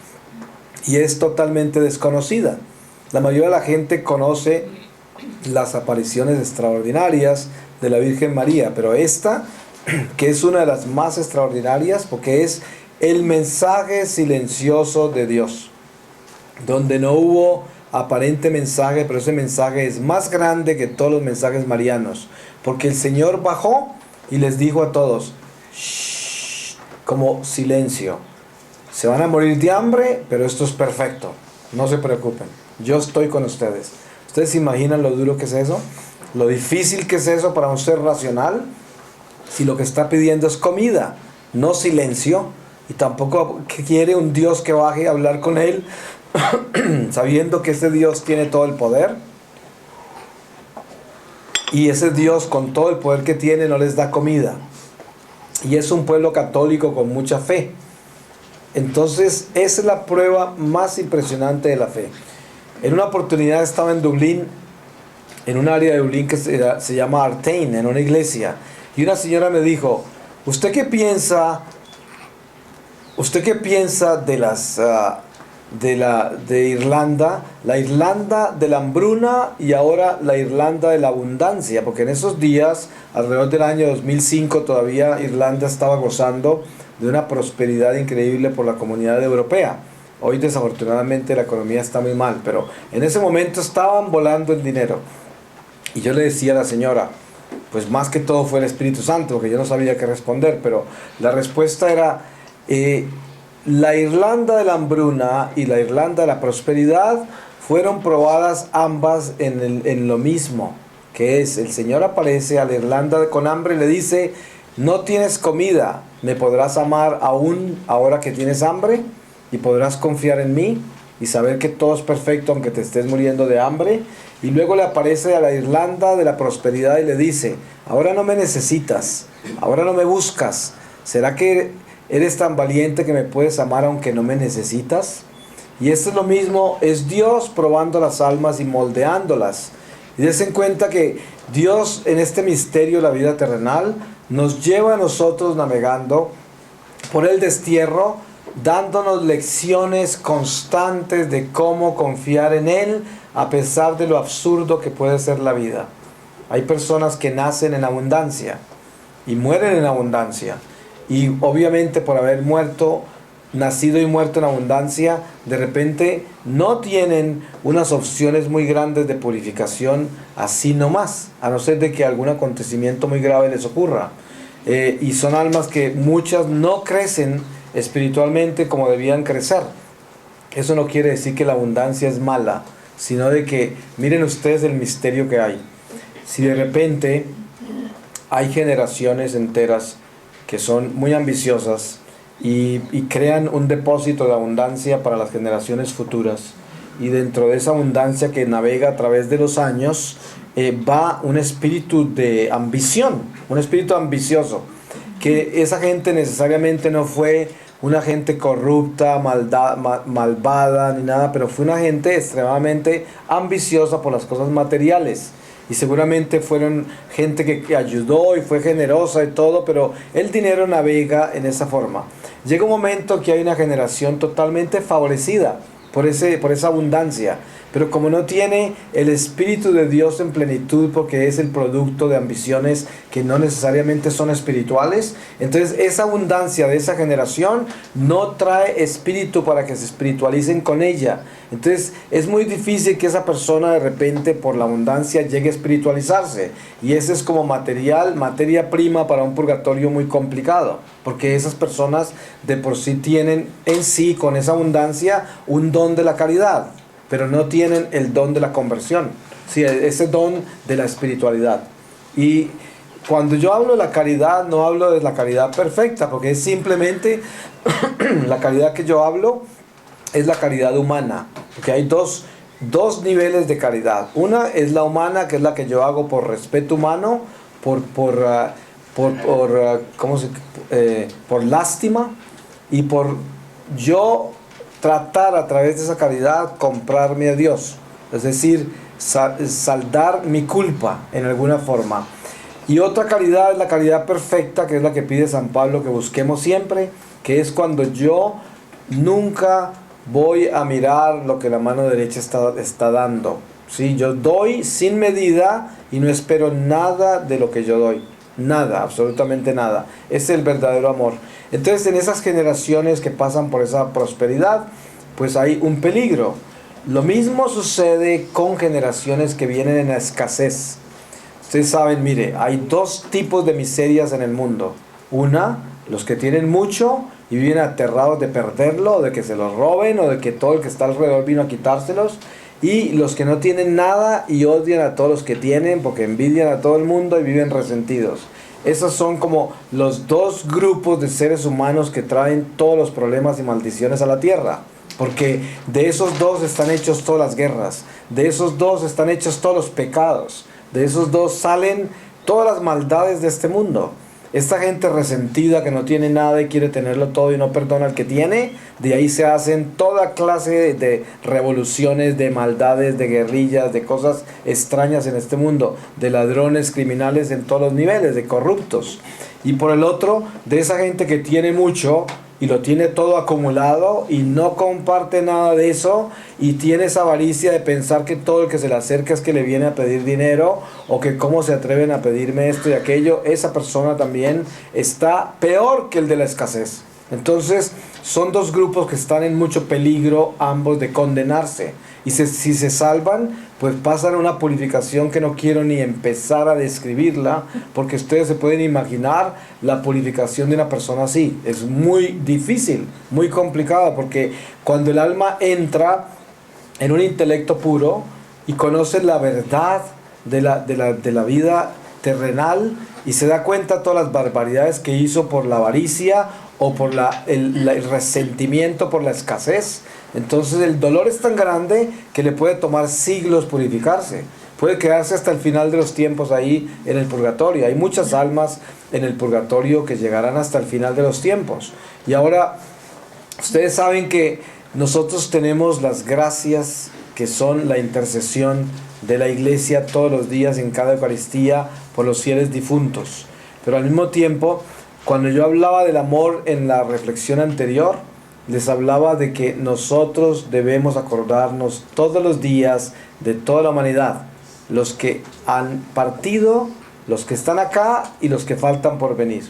y es totalmente desconocida. La mayoría de la gente conoce las apariciones extraordinarias de la Virgen María, pero esta, que es una de las más extraordinarias, porque es el mensaje silencioso de Dios, donde no hubo aparente mensaje, pero ese mensaje es más grande que todos los mensajes marianos, porque el Señor bajó y les dijo a todos, shh, como silencio, se van a morir de hambre, pero esto es perfecto, no se preocupen, yo estoy con ustedes. ¿Ustedes se imaginan lo duro que es eso? Lo difícil que es eso para un ser racional, si lo que está pidiendo es comida, no silencio, y tampoco quiere un Dios que baje a hablar con él, sabiendo que ese Dios tiene todo el poder, y ese Dios con todo el poder que tiene no les da comida, y es un pueblo católico con mucha fe. Entonces esa es la prueba más impresionante de la fe. En una oportunidad estaba en Dublín, en un área de Dublín que se llama Artane, en una iglesia, y una señora me dijo, ¿usted qué piensa de Irlanda, la Irlanda de la hambruna y ahora la Irlanda de la abundancia? Porque en esos días, alrededor del año 2005, todavía Irlanda estaba gozando de una prosperidad increíble por la comunidad europea. Hoy desafortunadamente la economía está muy mal, pero en ese momento estaban volando el dinero. Y yo le decía a la señora, pues más que todo fue el Espíritu Santo, porque yo no sabía qué responder, pero la respuesta era, la Irlanda de la hambruna y la Irlanda de la prosperidad fueron probadas ambas en lo mismo, que es, el Señor aparece a la Irlanda con hambre y le dice, no tienes comida, ¿me podrás amar aún ahora que tienes hambre? Y podrás confiar en mí y saber que todo es perfecto aunque te estés muriendo de hambre. Y luego le aparece a la Irlanda de la prosperidad y le dice, ahora no me necesitas, ahora no me buscas, ¿será que eres tan valiente que me puedes amar aunque no me necesitas? Y esto es lo mismo, es Dios probando las almas y moldeándolas. Y dense en cuenta que Dios en este misterio de la vida terrenal nos lleva a nosotros navegando por el destierro, dándonos lecciones constantes de cómo confiar en Él a pesar de lo absurdo que puede ser la vida. Hay personas que nacen en abundancia y mueren en abundancia. Y obviamente por haber nacido y muerto en abundancia, de repente no tienen unas opciones muy grandes de purificación así nomás, a no ser de que algún acontecimiento muy grave les ocurra. Y son almas que muchas no crecen espiritualmente como debían crecer. Eso no quiere decir que la abundancia es mala, sino de que miren ustedes el misterio que hay. Si de repente hay generaciones enteras que son muy ambiciosas y crean un depósito de abundancia para las generaciones futuras, y dentro de esa abundancia que navega a través de los años va un espíritu de ambición, un espíritu ambicioso, que esa gente necesariamente no fue una gente corrupta, malvada ni nada, pero fue una gente extremadamente ambiciosa por las cosas materiales. Y seguramente fueron gente que ayudó y fue generosa y todo, pero el dinero navega en esa forma. Llega un momento que hay una generación totalmente favorecida por esa abundancia, pero como no tiene el Espíritu de Dios en plenitud, porque es el producto de ambiciones que no necesariamente son espirituales, entonces esa abundancia de esa generación no trae espíritu para que se espiritualicen con ella. Entonces es muy difícil que esa persona de repente por la abundancia llegue a espiritualizarse, y ese es como materia prima para un purgatorio muy complicado, porque esas personas de por sí tienen en sí, con esa abundancia, un don de la caridad, pero no tienen el don de la conversión, sí, ese don de la espiritualidad. Y cuando yo hablo de la caridad, no hablo de la caridad perfecta, porque es simplemente la caridad que yo hablo es la caridad humana, porque hay dos niveles de caridad. Una es la humana, que es la que yo hago por respeto humano, por lástima, y por yo tratar a través de esa caridad comprarme a Dios, es decir, saldar mi culpa en alguna forma. Y otra caridad es la caridad perfecta, que es la que pide San Pablo que busquemos siempre, que es cuando yo nunca voy a mirar lo que la mano derecha está dando. ¿Sí? Yo doy sin medida y no espero nada de lo que yo doy. Nada, absolutamente nada. Es el verdadero amor. Entonces en esas generaciones que pasan por esa prosperidad, pues hay un peligro. Lo mismo sucede con generaciones que vienen en la escasez. Ustedes saben, mire, hay dos tipos de miserias en el mundo. Una, los que tienen mucho y viven aterrados de perderlo, o de que se los roben, o de que todo el que está alrededor vino a quitárselos. Y los que no tienen nada y odian a todos los que tienen, porque envidian a todo el mundo y viven resentidos. Esos son como los dos grupos de seres humanos que traen todos los problemas y maldiciones a la tierra. Porque de esos dos están hechos todas las guerras, de esos dos están hechos todos los pecados, de esos dos salen todas las maldades de este mundo. Esta gente resentida que no tiene nada y quiere tenerlo todo y no perdona al que tiene, de ahí se hacen toda clase de revoluciones, de maldades, de guerrillas, de cosas extrañas en este mundo, de ladrones, criminales en todos los niveles, de corruptos. Y por el otro, de esa gente que tiene mucho y lo tiene todo acumulado y no comparte nada de eso, y tiene esa avaricia de pensar que todo el que se le acerca es que le viene a pedir dinero, o que cómo se atreven a pedirme esto y aquello. Esa persona también está peor que el de la escasez. Entonces son dos grupos que están en mucho peligro ambos de condenarse, y si se salvan, pues pasan una purificación que no quiero ni empezar a describirla, porque ustedes se pueden imaginar la purificación de una persona así. Es muy difícil, muy complicada, porque cuando el alma entra en un intelecto puro y conoce la verdad de la vida terrenal, y se da cuenta de todas las barbaridades que hizo por la avaricia o por el resentimiento por la escasez, entonces el dolor es tan grande que le puede tomar siglos purificarse. Puede quedarse hasta el final de los tiempos ahí en el purgatorio. Hay muchas almas en el purgatorio que llegarán hasta el final de los tiempos. Y ahora ustedes saben que nosotros tenemos las gracias que son la intercesión de la iglesia todos los días en cada Eucaristía por los fieles difuntos. Pero al mismo tiempo, cuando yo hablaba del amor en la reflexión anterior, les hablaba de que nosotros debemos acordarnos todos los días de toda la humanidad, los que han partido, los que están acá y los que faltan por venir.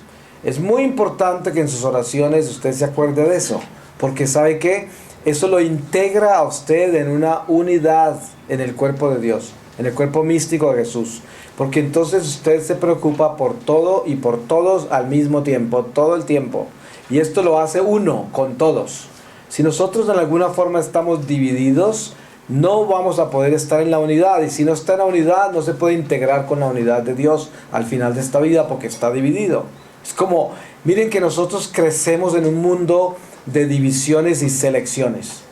Es muy importante que en sus oraciones usted se acuerde de eso, porque sabe que eso lo integra a usted en una unidad en el cuerpo de Dios, en el cuerpo místico de Jesús. Porque entonces usted se preocupa por todo y por todos al mismo tiempo, todo el tiempo. Y esto lo hace uno con todos. Si nosotros en alguna forma estamos divididos, no vamos a poder estar en la unidad. Y si no está en la unidad, no se puede integrar con la unidad de Dios al final de esta vida porque está dividido. Es como, miren que nosotros crecemos en un mundo de divisiones y selecciones.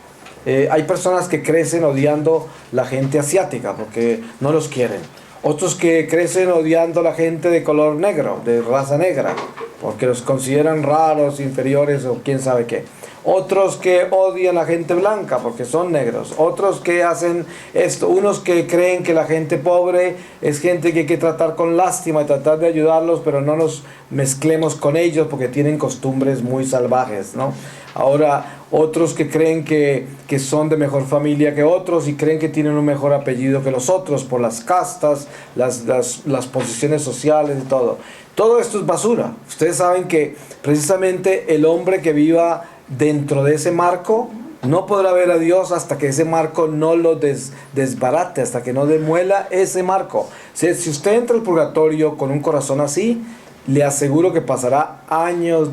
Hay personas que crecen odiando la gente asiática porque no los quieren. Otros que crecen odiando la gente de color negro, de raza negra, porque los consideran raros, inferiores o quién sabe qué. Otros que odian a la gente blanca porque son negros. Otros que hacen esto. Unos que creen que la gente pobre es gente que hay que tratar con lástima y tratar de ayudarlos, pero no nos mezclemos con ellos porque tienen costumbres muy salvajes, ¿no? Ahora, otros que creen que son de mejor familia que otros y creen que tienen un mejor apellido que los otros por las castas, las posiciones sociales y todo. Todo esto es basura. Ustedes saben que precisamente el hombre que viva dentro de ese marco no podrá ver a Dios hasta que ese marco no lo desbarate, hasta que no demuela ese marco. Si usted entra al purgatorio con un corazón así, le aseguro que pasará años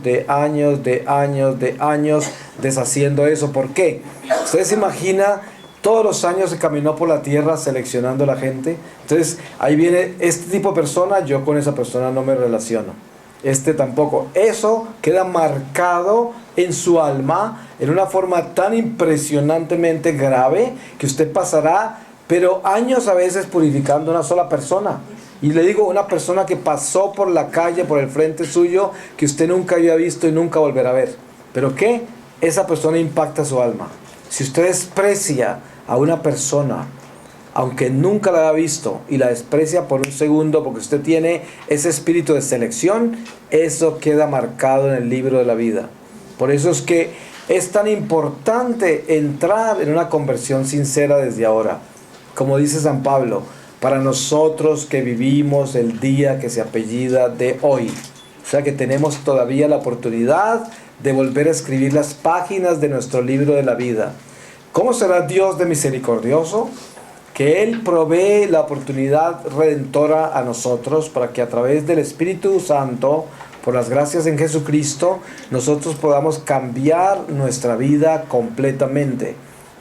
deshaciendo eso. ¿Por qué? Usted se imagina, todos los años se caminó por la tierra seleccionando a la gente. Entonces ahí viene este tipo de persona, yo con esa persona no me relaciono. Este tampoco. Eso queda marcado en su alma en una forma tan impresionantemente grave que usted pasará, pero años a veces purificando a una sola persona. Y le digo, una persona que pasó por la calle, por el frente suyo, que usted nunca había visto y nunca volverá a ver. ¿Pero qué? Esa persona impacta su alma. Si usted desprecia a una persona, aunque nunca la haya visto, y la desprecia por un segundo porque usted tiene ese espíritu de selección, eso queda marcado en el libro de la vida. Por eso es que es tan importante entrar en una conversión sincera desde ahora. Como dice San Pablo, para nosotros que vivimos el día que se apellida de hoy. O sea que tenemos todavía la oportunidad de volver a escribir las páginas de nuestro libro de la vida. ¿Cómo será Dios de misericordioso? Que Él provee la oportunidad redentora a nosotros para que a través del Espíritu Santo, por las gracias en Jesucristo, nosotros podamos cambiar nuestra vida completamente.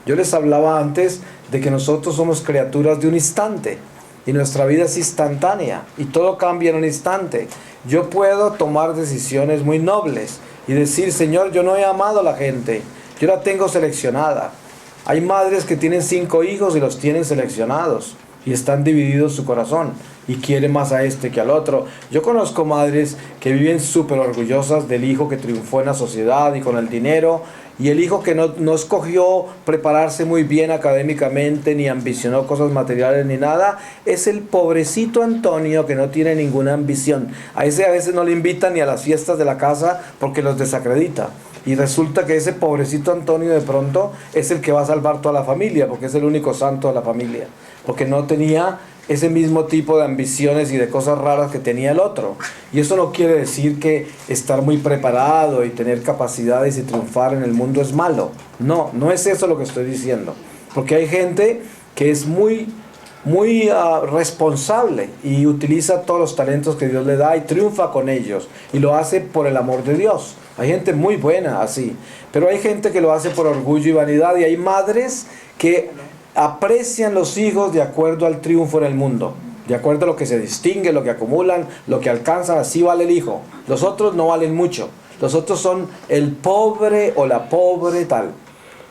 Yo les hablaba antes de que nosotros somos criaturas de un instante y nuestra vida es instantánea y todo cambia en un instante. Yo puedo tomar decisiones muy nobles y decir, Señor, yo no he amado a la gente, yo la tengo seleccionada. Hay madres que tienen 5 hijos y los tienen seleccionados y están divididos su corazón y quieren más a este que al otro. Yo conozco madres que viven súper orgullosas del hijo que triunfó en la sociedad y con el dinero, y el hijo que no escogió prepararse muy bien académicamente, ni ambicionó cosas materiales ni nada, es el pobrecito Antonio que no tiene ninguna ambición. A ese a veces no le invitan ni a las fiestas de la casa porque los desacredita. Y resulta que ese pobrecito Antonio de pronto es el que va a salvar toda la familia, porque es el único santo de la familia. Porque no tenía ese mismo tipo de ambiciones y de cosas raras que tenía el otro. Y eso no quiere decir que estar muy preparado y tener capacidades y triunfar en el mundo es malo. No, no es eso lo que estoy diciendo. Porque hay gente que es muy responsable y utiliza todos los talentos que Dios le da y triunfa con ellos. Y lo hace por el amor de Dios. Hay gente muy buena así. Pero hay gente que lo hace por orgullo y vanidad. Y hay madres que aprecian los hijos de acuerdo al triunfo en el mundo, de acuerdo a lo que se distingue, lo que acumulan, lo que alcanzan. Así vale el hijo. Los otros no valen mucho. Los otros son el pobre o la pobre tal.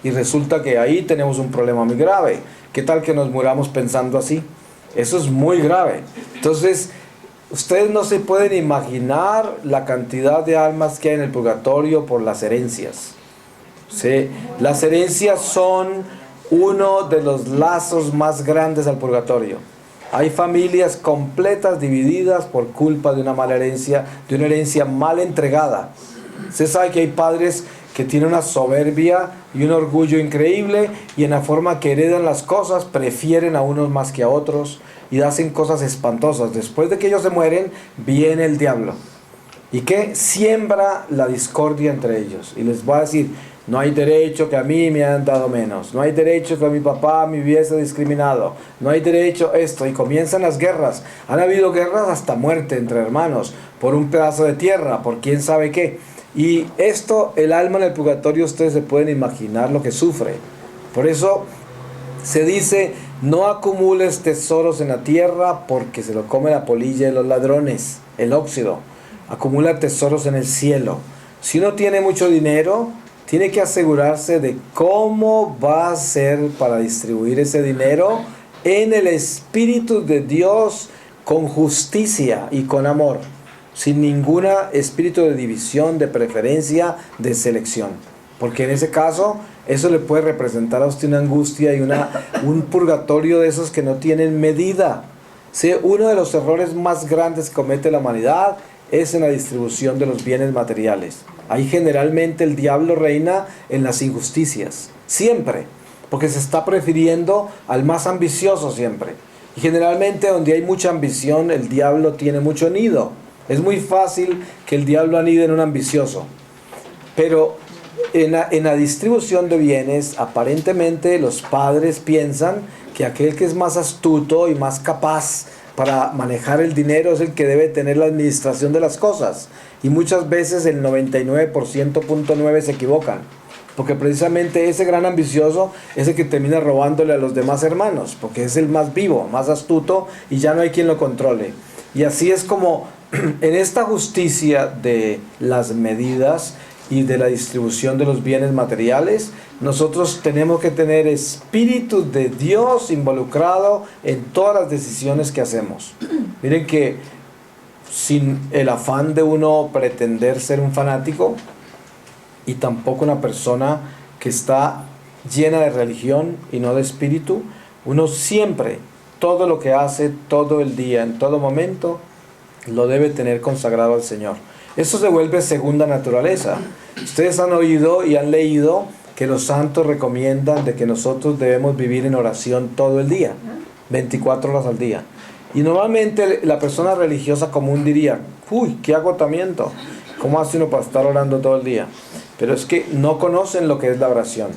Y resulta que ahí tenemos un problema muy grave. ¿Qué tal que nos muramos pensando así? Eso es muy grave. Entonces, ustedes no se pueden imaginar la cantidad de almas que hay en el purgatorio por las herencias. ¿sí? Las herencias son uno de los lazos más grandes al purgatorio. Hay familias completas divididas por culpa de una mala herencia, de una herencia mal entregada. Usted sabe que hay padres que tienen una soberbia y un orgullo increíble, y en la forma que heredan las cosas prefieren a unos más que a otros y hacen cosas espantosas. Después de que ellos se mueren, viene el diablo y que siembra la discordia entre ellos y les va a decir: no hay derecho que a mí me han dado menos, no hay derecho que a mi papá me hubiese discriminado, no hay derecho esto, y comienzan las guerras. Han habido guerras hasta muerte entre hermanos por un pedazo de tierra, por quién sabe qué. Y esto, el alma en el purgatorio, ustedes se pueden imaginar lo que sufre. Por eso se dice: no acumules tesoros en la tierra, porque se lo come la polilla y los ladrones, el óxido. Acumula tesoros en el cielo. Si uno tiene mucho dinero, tiene que asegurarse de cómo va a ser para distribuir ese dinero en el Espíritu de Dios, con justicia y con amor, sin ningún espíritu de división, de preferencia, de selección. Porque en ese caso, eso le puede representar a usted una angustia y un purgatorio de esos que no tienen medida. ¿Sí? Uno de los errores más grandes que comete la humanidad es en la distribución de los bienes materiales. Ahí generalmente el diablo reina en las injusticias, siempre, porque se está prefiriendo al más ambicioso siempre. Y generalmente donde hay mucha ambición, el diablo tiene mucho nido. Es muy fácil que el diablo anide en un ambicioso. Pero en la distribución de bienes, aparentemente los padres piensan que aquel que es más astuto y más capaz para manejar el dinero es el que debe tener la administración de las cosas. Y muchas veces el 99.9% se equivocan, porque precisamente ese gran ambicioso es el que termina robándole a los demás hermanos, porque es el más vivo, más astuto, y ya no hay quien lo controle. Y así es como en esta justicia de las medidas y de la distribución de los bienes materiales, nosotros tenemos que tener Espíritu de Dios involucrado en todas las decisiones que hacemos. Miren que sin el afán de uno pretender ser un fanático, y tampoco una persona que está llena de religión y no de espíritu, uno siempre, todo lo que hace, todo el día, en todo momento, lo debe tener consagrado al Señor. Eso se vuelve segunda naturaleza. Ustedes han oído y han leído que los santos recomiendan de que nosotros debemos vivir en oración todo el día, 24 horas al día. Y normalmente la persona religiosa común diría: uy, qué agotamiento, ¿cómo hace uno para estar orando todo el día? Pero es que no conocen lo que es la oración.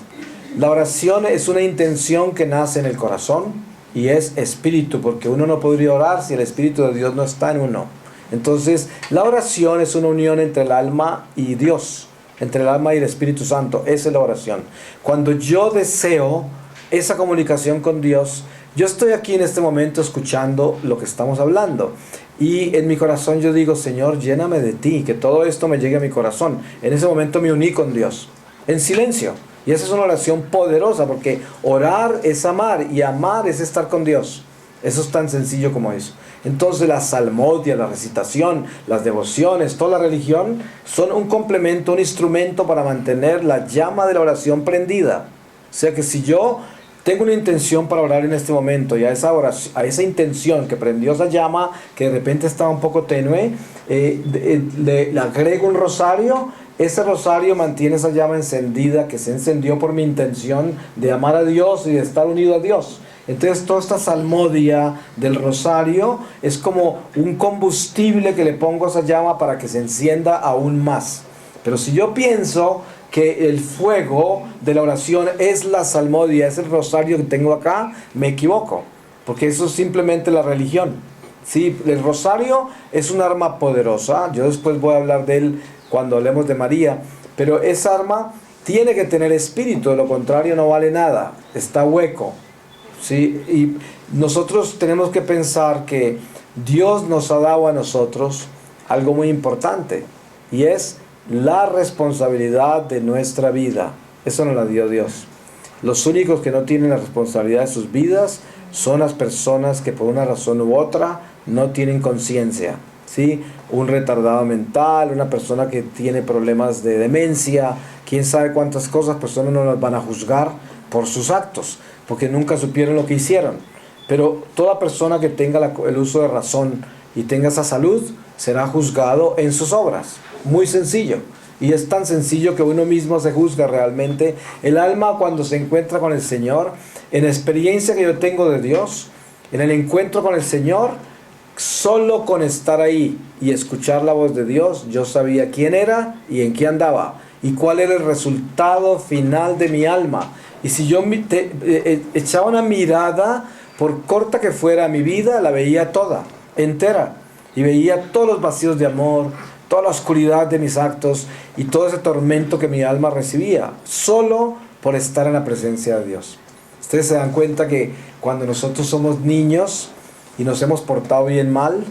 La oración es una intención que nace en el corazón y es espíritu, porque uno no podría orar si el Espíritu de Dios no está en uno. Entonces, la oración es una unión entre el alma y Dios, entre el alma y el Espíritu Santo. Esa es la oración. Cuando yo deseo esa comunicación con Dios, yo estoy aquí en este momento escuchando lo que estamos hablando, y en mi corazón yo digo: Señor, lléname de ti, que todo esto me llegue a mi corazón. En ese momento me uní con Dios, en silencio. Y esa es una oración poderosa, porque orar es amar, y amar es estar con Dios. Eso es tan sencillo como eso. Entonces la salmodia, la recitación, las devociones, toda la religión son un complemento, un instrumento para mantener la llama de la oración prendida. O sea que si yo tengo una intención para orar en este momento, y a esa intención que prendió esa llama, que de repente estaba un poco tenue, le agrego un rosario. Ese rosario mantiene esa llama encendida, que se encendió por mi intención de amar a Dios y de estar unido a Dios. Entonces toda esta salmodia del rosario es como un combustible que le pongo a esa llama para que se encienda aún más. Pero si yo pienso que el fuego de la oración es la salmodia, es el rosario que tengo acá, me equivoco, porque eso es simplemente la religión. Sí, el rosario es un arma poderosa. Yo después voy a hablar de él cuando hablemos de María, pero esa arma tiene que tener espíritu, de lo contrario no vale nada, está hueco. ¿Sí? Y nosotros tenemos que pensar que Dios nos ha dado a nosotros algo muy importante, y es la responsabilidad de nuestra vida. Eso nos la dio Dios. Los únicos que no tienen la responsabilidad de sus vidas son las personas que por una razón u otra no tienen conciencia. ¿Sí? Un retardado mental, una persona que tiene problemas de demencia, quién sabe cuántas cosas, personas no las van a juzgar por sus actos, porque nunca supieron lo que hicieron. Pero toda persona que tenga el uso de razón y tenga esa salud, será juzgado en sus obras. Muy sencillo. Y es tan sencillo que uno mismo se juzga realmente. El alma, cuando se encuentra con el Señor, en la experiencia que yo tengo de Dios, en el encuentro con el Señor, solo con estar ahí y escuchar la voz de Dios, yo sabía quién era y en qué andaba y cuál era el resultado final de mi alma. Y si yo echaba una mirada, por corta que fuera mi vida, la veía toda, entera, y veía todos los vacíos de amor, toda la oscuridad de mis actos y todo ese tormento que mi alma recibía, solo por estar en la presencia de Dios. Ustedes se dan cuenta que cuando nosotros somos niños y nos hemos portado bien mal,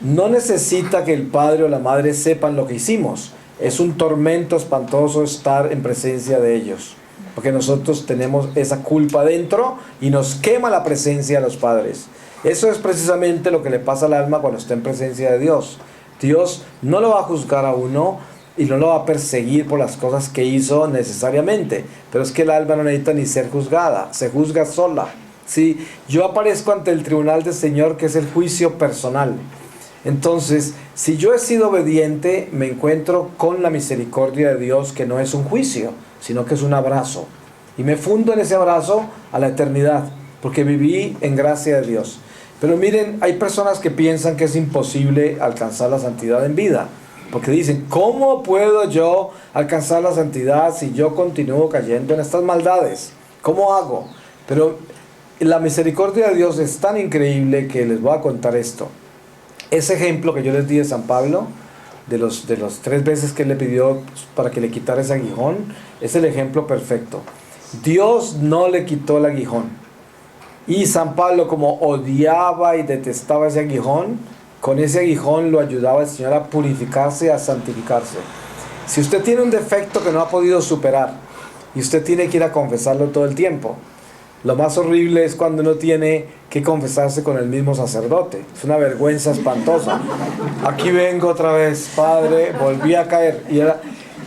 no necesita que el padre o la madre sepan lo que hicimos. Es un tormento espantoso estar en presencia de ellos, porque nosotros tenemos esa culpa dentro y nos quema la presencia de los padres. Eso es precisamente lo que le pasa al alma cuando está en presencia de Dios. Dios no lo va a juzgar a uno y no lo va a perseguir por las cosas que hizo necesariamente, pero es que el alma no necesita ni ser juzgada, se juzga sola. ¿Sí? Yo aparezco ante el tribunal del Señor, que es el juicio personal. Entonces, si yo he sido obediente, me encuentro con la misericordia de Dios, que no es un juicio, sino que es un abrazo. Y me fundo en ese abrazo a la eternidad, porque viví en gracia de Dios. Pero miren, hay personas que piensan que es imposible alcanzar la santidad en vida, porque dicen, ¿cómo puedo yo alcanzar la santidad si yo continúo cayendo en estas maldades? ¿Cómo hago? Pero la misericordia de Dios es tan increíble que les voy a contar esto. Ese ejemplo que yo les di de San Pablo, de los 3 veces que él le pidió para que le quitara ese aguijón, es el ejemplo perfecto. Dios no le quitó el aguijón. Y San Pablo, como odiaba y detestaba ese aguijón, con ese aguijón lo ayudaba el Señor a purificarse, a santificarse. Si usted tiene un defecto que no ha podido superar y usted tiene que ir a confesarlo todo el tiempo, lo más horrible es cuando uno tiene que confesarse con el mismo sacerdote. Es una vergüenza espantosa. Aquí vengo otra vez, Padre, volví a caer.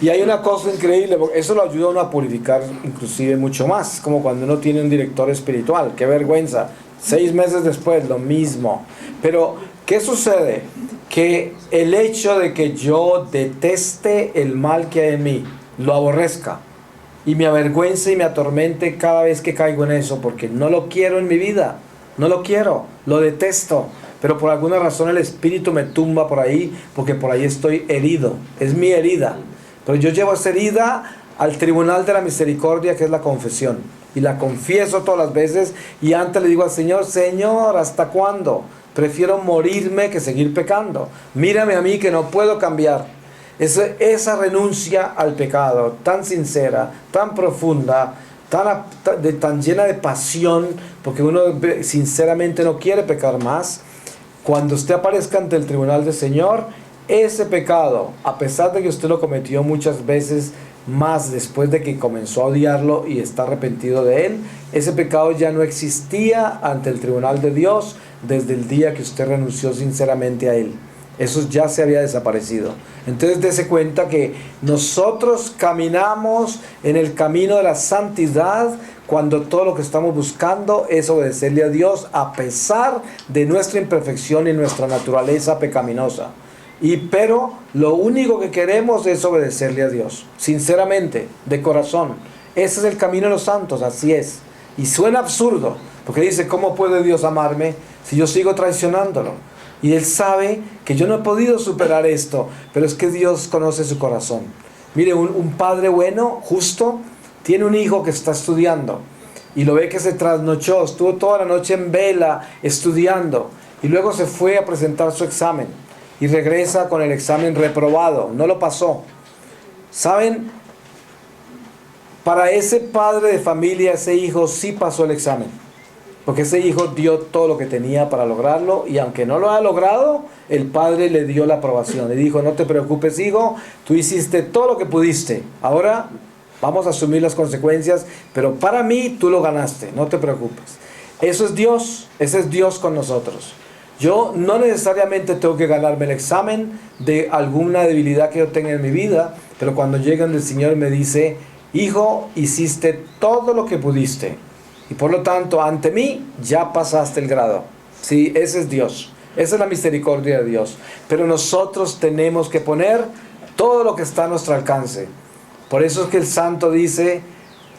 Y hay una cosa increíble, porque eso lo ayuda a uno a purificar inclusive mucho más, como cuando uno tiene un director espiritual. ¡Qué vergüenza! 6 meses después, lo mismo. Pero, ¿qué sucede? Que el hecho de que yo deteste el mal que hay en mí, lo aborrezca, y me avergüence y me atormente cada vez que caigo en eso, porque no lo quiero en mi vida, no lo quiero, lo detesto, pero por alguna razón el espíritu me tumba por ahí, porque por ahí estoy herido, es mi herida, pero yo llevo esa herida al tribunal de la misericordia, que es la confesión, y la confieso todas las veces, y antes le digo al Señor, Señor, ¿hasta cuándo? Prefiero morirme que seguir pecando, mírame a mí que no puedo cambiar. Esa renuncia al pecado tan sincera, tan profunda, tan llena de pasión, porque uno sinceramente no quiere pecar más, cuando usted aparezca ante el tribunal del Señor, ese pecado, a pesar de que usted lo cometió muchas veces más después de que comenzó a odiarlo y está arrepentido de él, ese pecado ya no existía ante el tribunal de Dios desde el día que usted renunció sinceramente a él. Eso ya se había desaparecido. Entonces dése cuenta que nosotros caminamos en el camino de la santidad cuando todo lo que estamos buscando es obedecerle a Dios a pesar de nuestra imperfección y nuestra naturaleza pecaminosa. Pero lo único que queremos es obedecerle a Dios, sinceramente, de corazón. Ese es el camino de los santos, así es. Y suena absurdo, porque dice, ¿cómo puede Dios amarme si yo sigo traicionándolo? Y Él sabe que yo no he podido superar esto, pero es que Dios conoce su corazón. Mire, un padre bueno, justo, tiene un hijo que está estudiando y lo ve que se trasnochó, estuvo toda la noche en vela estudiando y luego se fue a presentar su examen y regresa con el examen reprobado, no lo pasó. ¿Saben? Para ese padre de familia, ese hijo sí pasó el examen. Porque ese hijo dio todo lo que tenía para lograrlo, y aunque no lo ha logrado, el padre le dio la aprobación. Le dijo, no te preocupes, hijo, tú hiciste todo lo que pudiste. Ahora vamos a asumir las consecuencias, pero para mí tú lo ganaste, no te preocupes. Eso es Dios, ese es Dios con nosotros. Yo no necesariamente tengo que ganarme el examen de alguna debilidad que yo tenga en mi vida. pero cuando llegan del Señor me dice, hijo, hiciste todo lo que pudiste, y por lo tanto ante mí ya pasaste el grado. Sí, ese es Dios, esa es la misericordia de Dios, pero nosotros tenemos que poner todo lo que está a nuestro alcance. Por eso es que el santo dice,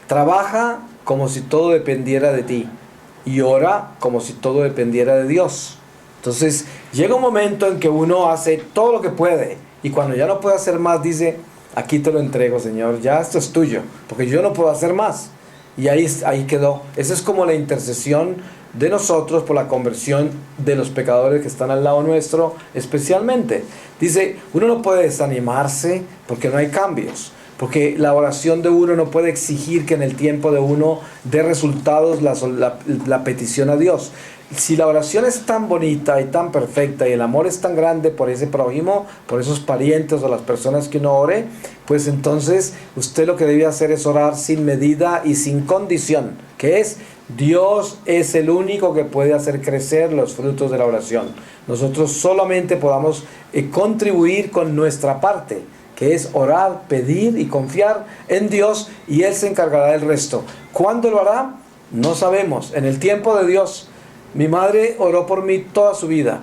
trabaja como si todo dependiera de ti, y ora como si todo dependiera de Dios. Entonces llega un momento en que uno hace todo lo que puede, y cuando ya no puede hacer más dice, aquí te lo entrego, Señor, ya esto es tuyo, porque yo no puedo hacer más. Y ahí quedó. Esa es como la intercesión de nosotros por la conversión de los pecadores que están al lado nuestro, especialmente. Dice, uno no puede desanimarse porque no hay cambios, porque la oración de uno no puede exigir que en el tiempo de uno dé resultados la petición a Dios. Si la oración es tan bonita y tan perfecta y el amor es tan grande por ese prójimo, por esos parientes o las personas que uno ore, pues entonces usted lo que debe hacer es orar sin medida y sin condición, que es, Dios es el único que puede hacer crecer los frutos de la oración. Nosotros solamente podamos contribuir con nuestra parte, que es orar, pedir y confiar en Dios, y Él se encargará del resto. ¿Cuándo lo hará? No sabemos. En el tiempo de Dios. Mi madre oró por mí toda su vida.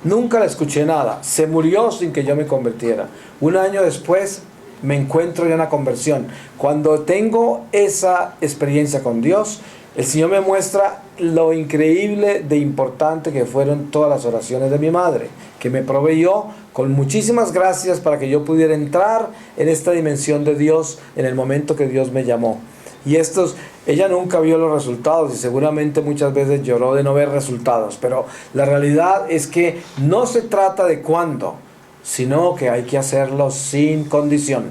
Nunca le escuché nada. Se murió sin que yo me convirtiera. Un año después me encuentro ya en la conversión. Cuando tengo esa experiencia con Dios, el Señor me muestra lo increíble de importante que fueron todas las oraciones de mi madre, que me proveyó con muchísimas gracias para que yo pudiera entrar en esta dimensión de Dios en el momento que Dios me llamó. Y ella nunca vio los resultados y seguramente muchas veces lloró de no ver resultados, pero la realidad es que no se trata de cuándo, sino que hay que hacerlo sin condición.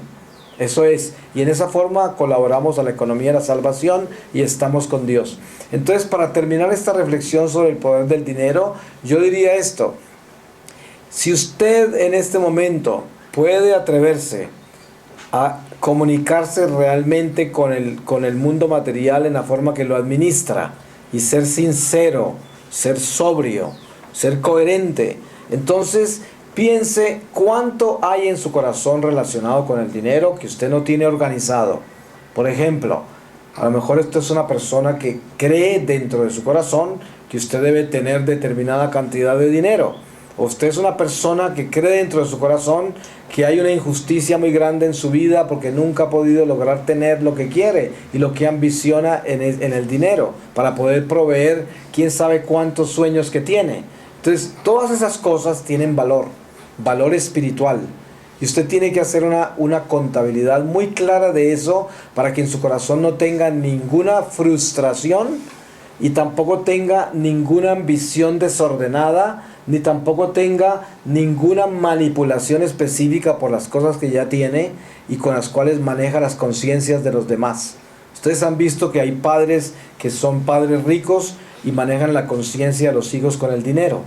Eso es, y en esa forma colaboramos a la economía de la salvación y estamos con Dios. Entonces, para terminar esta reflexión sobre el poder del dinero, yo diría esto: si usted en este momento puede atreverse a comunicarse realmente con el mundo material en la forma que lo administra, y ser sincero, ser sobrio, ser coherente, entonces piense cuánto hay en su corazón relacionado con el dinero que usted no tiene organizado. Por ejemplo, a lo mejor usted es una persona que cree dentro de su corazón que usted debe tener determinada cantidad de dinero. O usted es una persona que cree dentro de su corazón que hay una injusticia muy grande en su vida porque nunca ha podido lograr tener lo que quiere y lo que ambiciona en el dinero para poder proveer quién sabe cuántos sueños que tiene. Entonces, todas esas cosas tienen valor espiritual. Y usted tiene que hacer una contabilidad muy clara de eso para que en su corazón no tenga ninguna frustración y tampoco tenga ninguna ambición desordenada, ni tampoco tenga ninguna manipulación específica por las cosas que ya tiene y con las cuales maneja las conciencias de los demás. Ustedes han visto que hay padres que son padres ricos y manejan la conciencia de los hijos con el dinero.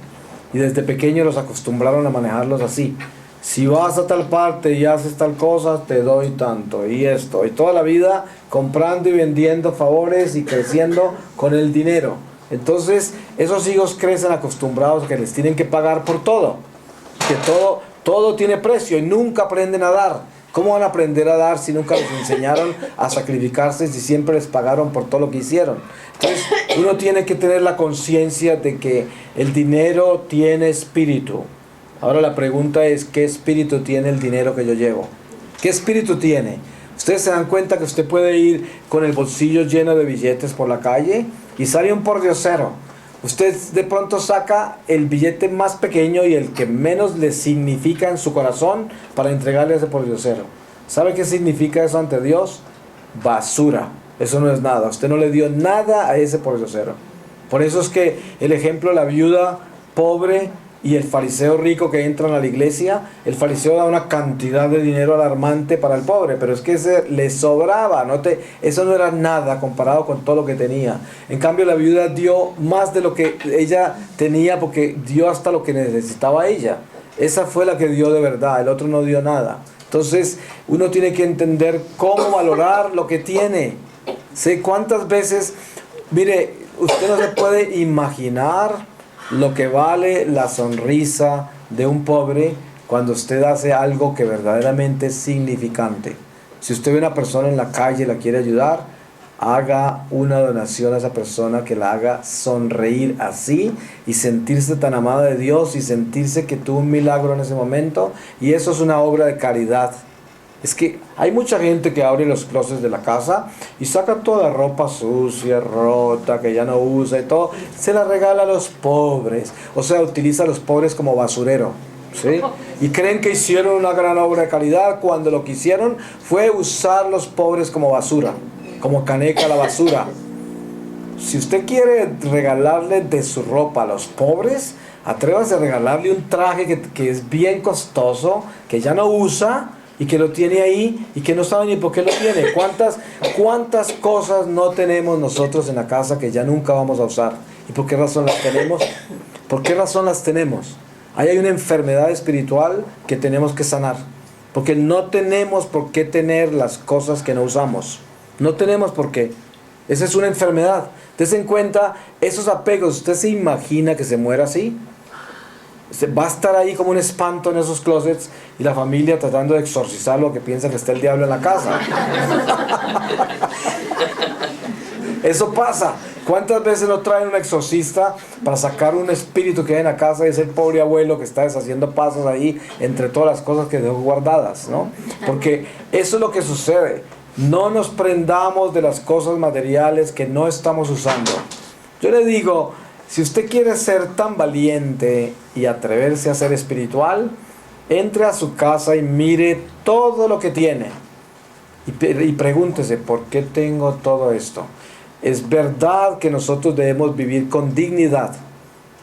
Y desde pequeños los acostumbraron a manejarlos así. Si vas a tal parte y haces tal cosa, te doy tanto, y esto, y toda la vida comprando y vendiendo favores y creciendo con el dinero. Entonces, esos hijos crecen acostumbrados a que les tienen que pagar por todo, que todo tiene precio y nunca aprenden a dar. ¿Cómo van a aprender a dar si nunca les enseñaron a sacrificarse, si siempre les pagaron por todo lo que hicieron? Entonces, uno tiene que tener la conciencia de que el dinero tiene espíritu. Ahora la pregunta es, ¿qué espíritu tiene el dinero que yo llevo? ¿Qué espíritu tiene? Ustedes se dan cuenta que usted puede ir con el bolsillo lleno de billetes por la calle y sale un pordiosero. Usted de pronto saca el billete más pequeño y el que menos le significa en su corazón para entregarle a ese pordiosero. ¿Sabe qué significa eso ante Dios? Basura. Eso no es nada. Usted no le dio nada a ese pordiosero. Por eso es que el ejemplo de la viuda pobre y el fariseo rico que entran a la iglesia, el fariseo da una cantidad de dinero alarmante para el pobre, pero es que ese le sobraba, eso no era nada comparado con todo lo que tenía. En cambio la viuda dio más de lo que ella tenía porque dio hasta lo que necesitaba ella. Esa fue la que dio de verdad, el otro no dio nada. Entonces uno tiene que entender cómo valorar lo que tiene. ¿Sí? ¿Cuántas veces? Mire, usted no se puede imaginar lo que vale la sonrisa de un pobre cuando usted hace algo que verdaderamente es significante. Si usted ve a una persona en la calle y la quiere ayudar, haga una donación a esa persona que la haga sonreír así y sentirse tan amada de Dios y sentirse que tuvo un milagro en ese momento, y eso es una obra de caridad. Es que hay mucha gente que abre los closets de la casa y saca toda ropa sucia, rota, que ya no usa y todo, se la regala a los pobres, o sea, utiliza a los pobres como basurero, ¿sí? Y creen que hicieron una gran obra de caridad cuando lo que hicieron fue usar los pobres como basura, como caneca a la basura. Si usted quiere regalarle de su ropa a los pobres, atrévase a regalarle un traje que es bien costoso, que ya no usa y que lo tiene ahí y que no sabe ni por qué lo tiene. ¿Cuántas cosas no tenemos nosotros en la casa que ya nunca vamos a usar? ¿Y por qué razón las tenemos? ¿Por qué razón las tenemos? Ahí hay una enfermedad espiritual que tenemos que sanar, porque no tenemos por qué tener las cosas que no usamos. No tenemos por qué. Esa es una enfermedad. Dese en cuenta esos apegos. ¿Usted se imagina que se muera así? Va a estar ahí como un espanto en esos closets y la familia tratando de exorcizarlo, que piensa que está el diablo en la casa. Eso pasa. ¿Cuántas veces no traen un exorcista para sacar un espíritu que hay en la casa? Y es el pobre abuelo que está deshaciendo pasos ahí entre todas las cosas que dejó guardadas, ¿no? Porque eso es lo que sucede. No nos prendamos de las cosas materiales que no estamos usando. Yo le digo, si usted quiere ser tan valiente y atreverse a ser espiritual, entre a su casa y mire todo lo que tiene. Y pregúntese, ¿por qué tengo todo esto? Es verdad que nosotros debemos vivir con dignidad.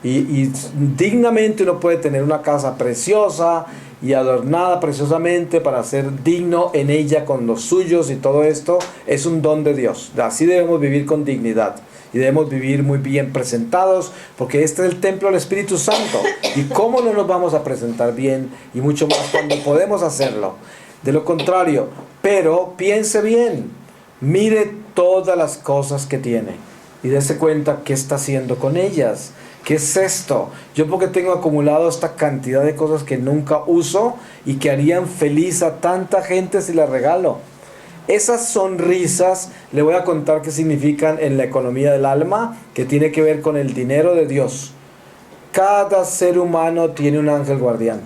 Y dignamente uno puede tener una casa preciosa y adornada preciosamente para ser digno en ella con los suyos, y todo esto es un don de Dios. Así debemos vivir con dignidad y debemos vivir muy bien presentados, porque este es el templo del Espíritu Santo. ¿Y cómo no nos vamos a presentar bien? Y mucho más cuando podemos hacerlo. De lo contrario, pero piense bien, mire todas las cosas que tiene y dése cuenta qué está haciendo con ellas. ¿Qué es esto? Yo porque tengo acumulado esta cantidad de cosas que nunca uso y que harían feliz a tanta gente si las regalo. Esas sonrisas le voy a contar qué significan en la economía del alma, que tiene que ver con el dinero de Dios. Cada ser humano tiene un ángel guardián.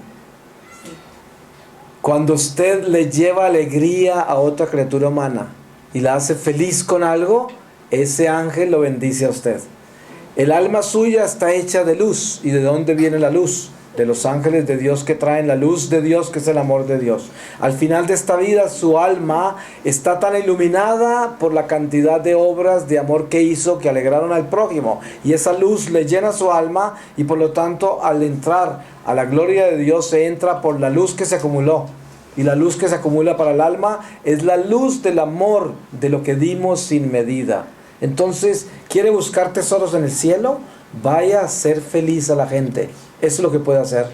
Cuando usted le lleva alegría a otra criatura humana y la hace feliz con algo, ese ángel lo bendice a usted. El alma suya está hecha de luz. ¿Y de dónde viene la luz? De los ángeles de Dios que traen la luz de Dios, que es el amor de Dios. Al final de esta vida, su alma está tan iluminada por la cantidad de obras de amor que hizo, que alegraron al prójimo. Y esa luz le llena su alma, y por lo tanto, al entrar a la gloria de Dios, se entra por la luz que se acumuló. Y la luz que se acumula para el alma es la luz del amor, de lo que dimos sin medida. Entonces, ¿quiere buscar tesoros en el cielo? Vaya a ser feliz a la gente. Eso es lo que puede hacer.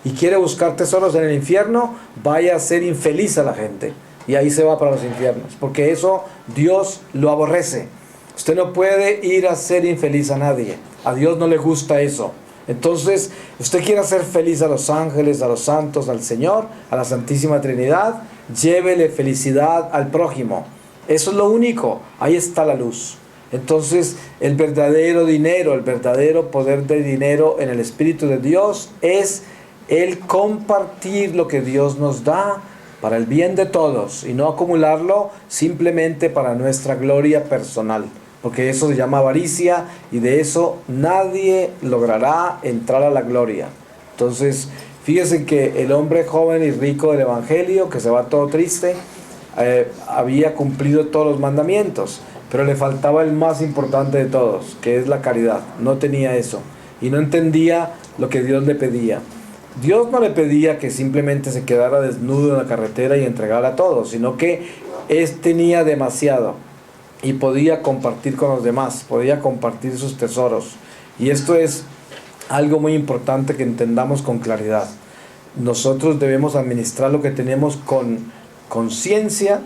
¿Y quiere buscar tesoros en el infierno? Vaya a ser infeliz a la gente. Y ahí se va para los infiernos. Porque eso Dios lo aborrece. Usted no puede ir a ser infeliz a nadie. A Dios no le gusta eso. Entonces, usted quiere hacer feliz a los ángeles, a los santos, al Señor, a la Santísima Trinidad, llévele felicidad al prójimo. Eso es lo único. Ahí está la luz. Entonces, el verdadero dinero, el verdadero poder del dinero en el Espíritu de Dios es el compartir lo que Dios nos da para el bien de todos, y no acumularlo simplemente para nuestra gloria personal, porque eso se llama avaricia, y de eso nadie logrará entrar a la gloria. Entonces, fíjense que el hombre joven y rico del Evangelio, que se va todo triste, había cumplido todos los mandamientos, pero le faltaba el más importante de todos, que es la caridad. No tenía eso y no entendía lo que Dios le pedía. Dios no le pedía que simplemente se quedara desnudo en la carretera y entregara todo, sino que tenía demasiado y podía compartir con los demás, podía compartir sus tesoros. Y esto es algo muy importante que entendamos con claridad. Nosotros debemos administrar lo que tenemos con conciencia,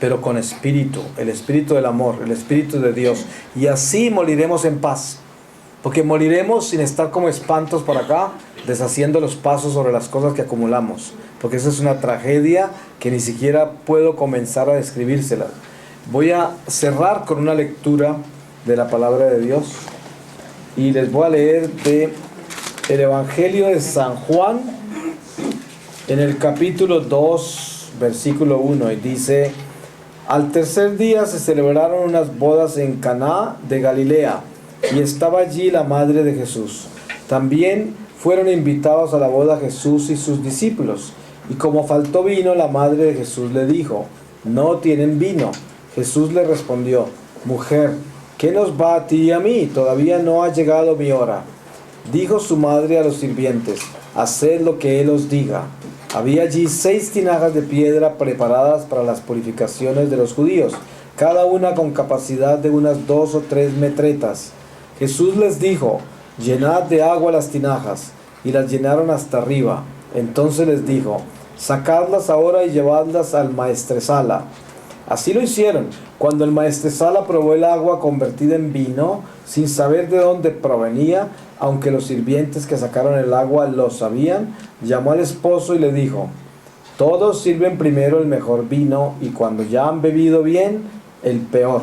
pero con espíritu, el espíritu del amor, el espíritu de Dios, y así moriremos en paz, porque moriremos sin estar como espantos por acá, deshaciendo los pasos sobre las cosas que acumulamos, porque esa es una tragedia que ni siquiera puedo comenzar a describírsela. Voy a cerrar con una lectura de la palabra de Dios y les voy a leer de el Evangelio de San Juan en el capítulo 2, versículo 1, y dice: al tercer día se celebraron unas bodas en Caná de Galilea, y estaba allí la madre de Jesús. También fueron invitados a la boda Jesús y sus discípulos. Y como faltó vino, la madre de Jesús le dijo: no tienen vino. Jesús le respondió: mujer, ¿qué nos va a ti y a mí? Todavía no ha llegado mi hora. Dijo su madre a los sirvientes: haced lo que él os diga. Había allí 6 tinajas de piedra preparadas para las purificaciones de los judíos, cada una con capacidad de unas 2 o 3 metretas. Jesús les dijo: llenad de agua las tinajas, y las llenaron hasta arriba. Entonces les dijo: sacadlas ahora y llevadlas al maestresala. Así lo hicieron. Cuando el maestresala probó el agua convertida en vino, sin saber de dónde provenía, aunque los sirvientes que sacaron el agua lo sabían, llamó al esposo y le dijo: todos sirven primero el mejor vino, y cuando ya han bebido bien, el peor.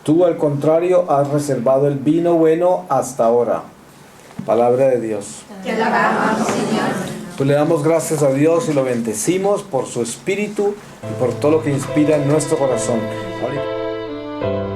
Tú, al contrario, has reservado el vino bueno hasta ahora. Palabra de Dios. Te alabamos, Señor. Pues le damos gracias a Dios y lo bendecimos por su Espíritu y por todo lo que inspira en nuestro corazón. Ahorita.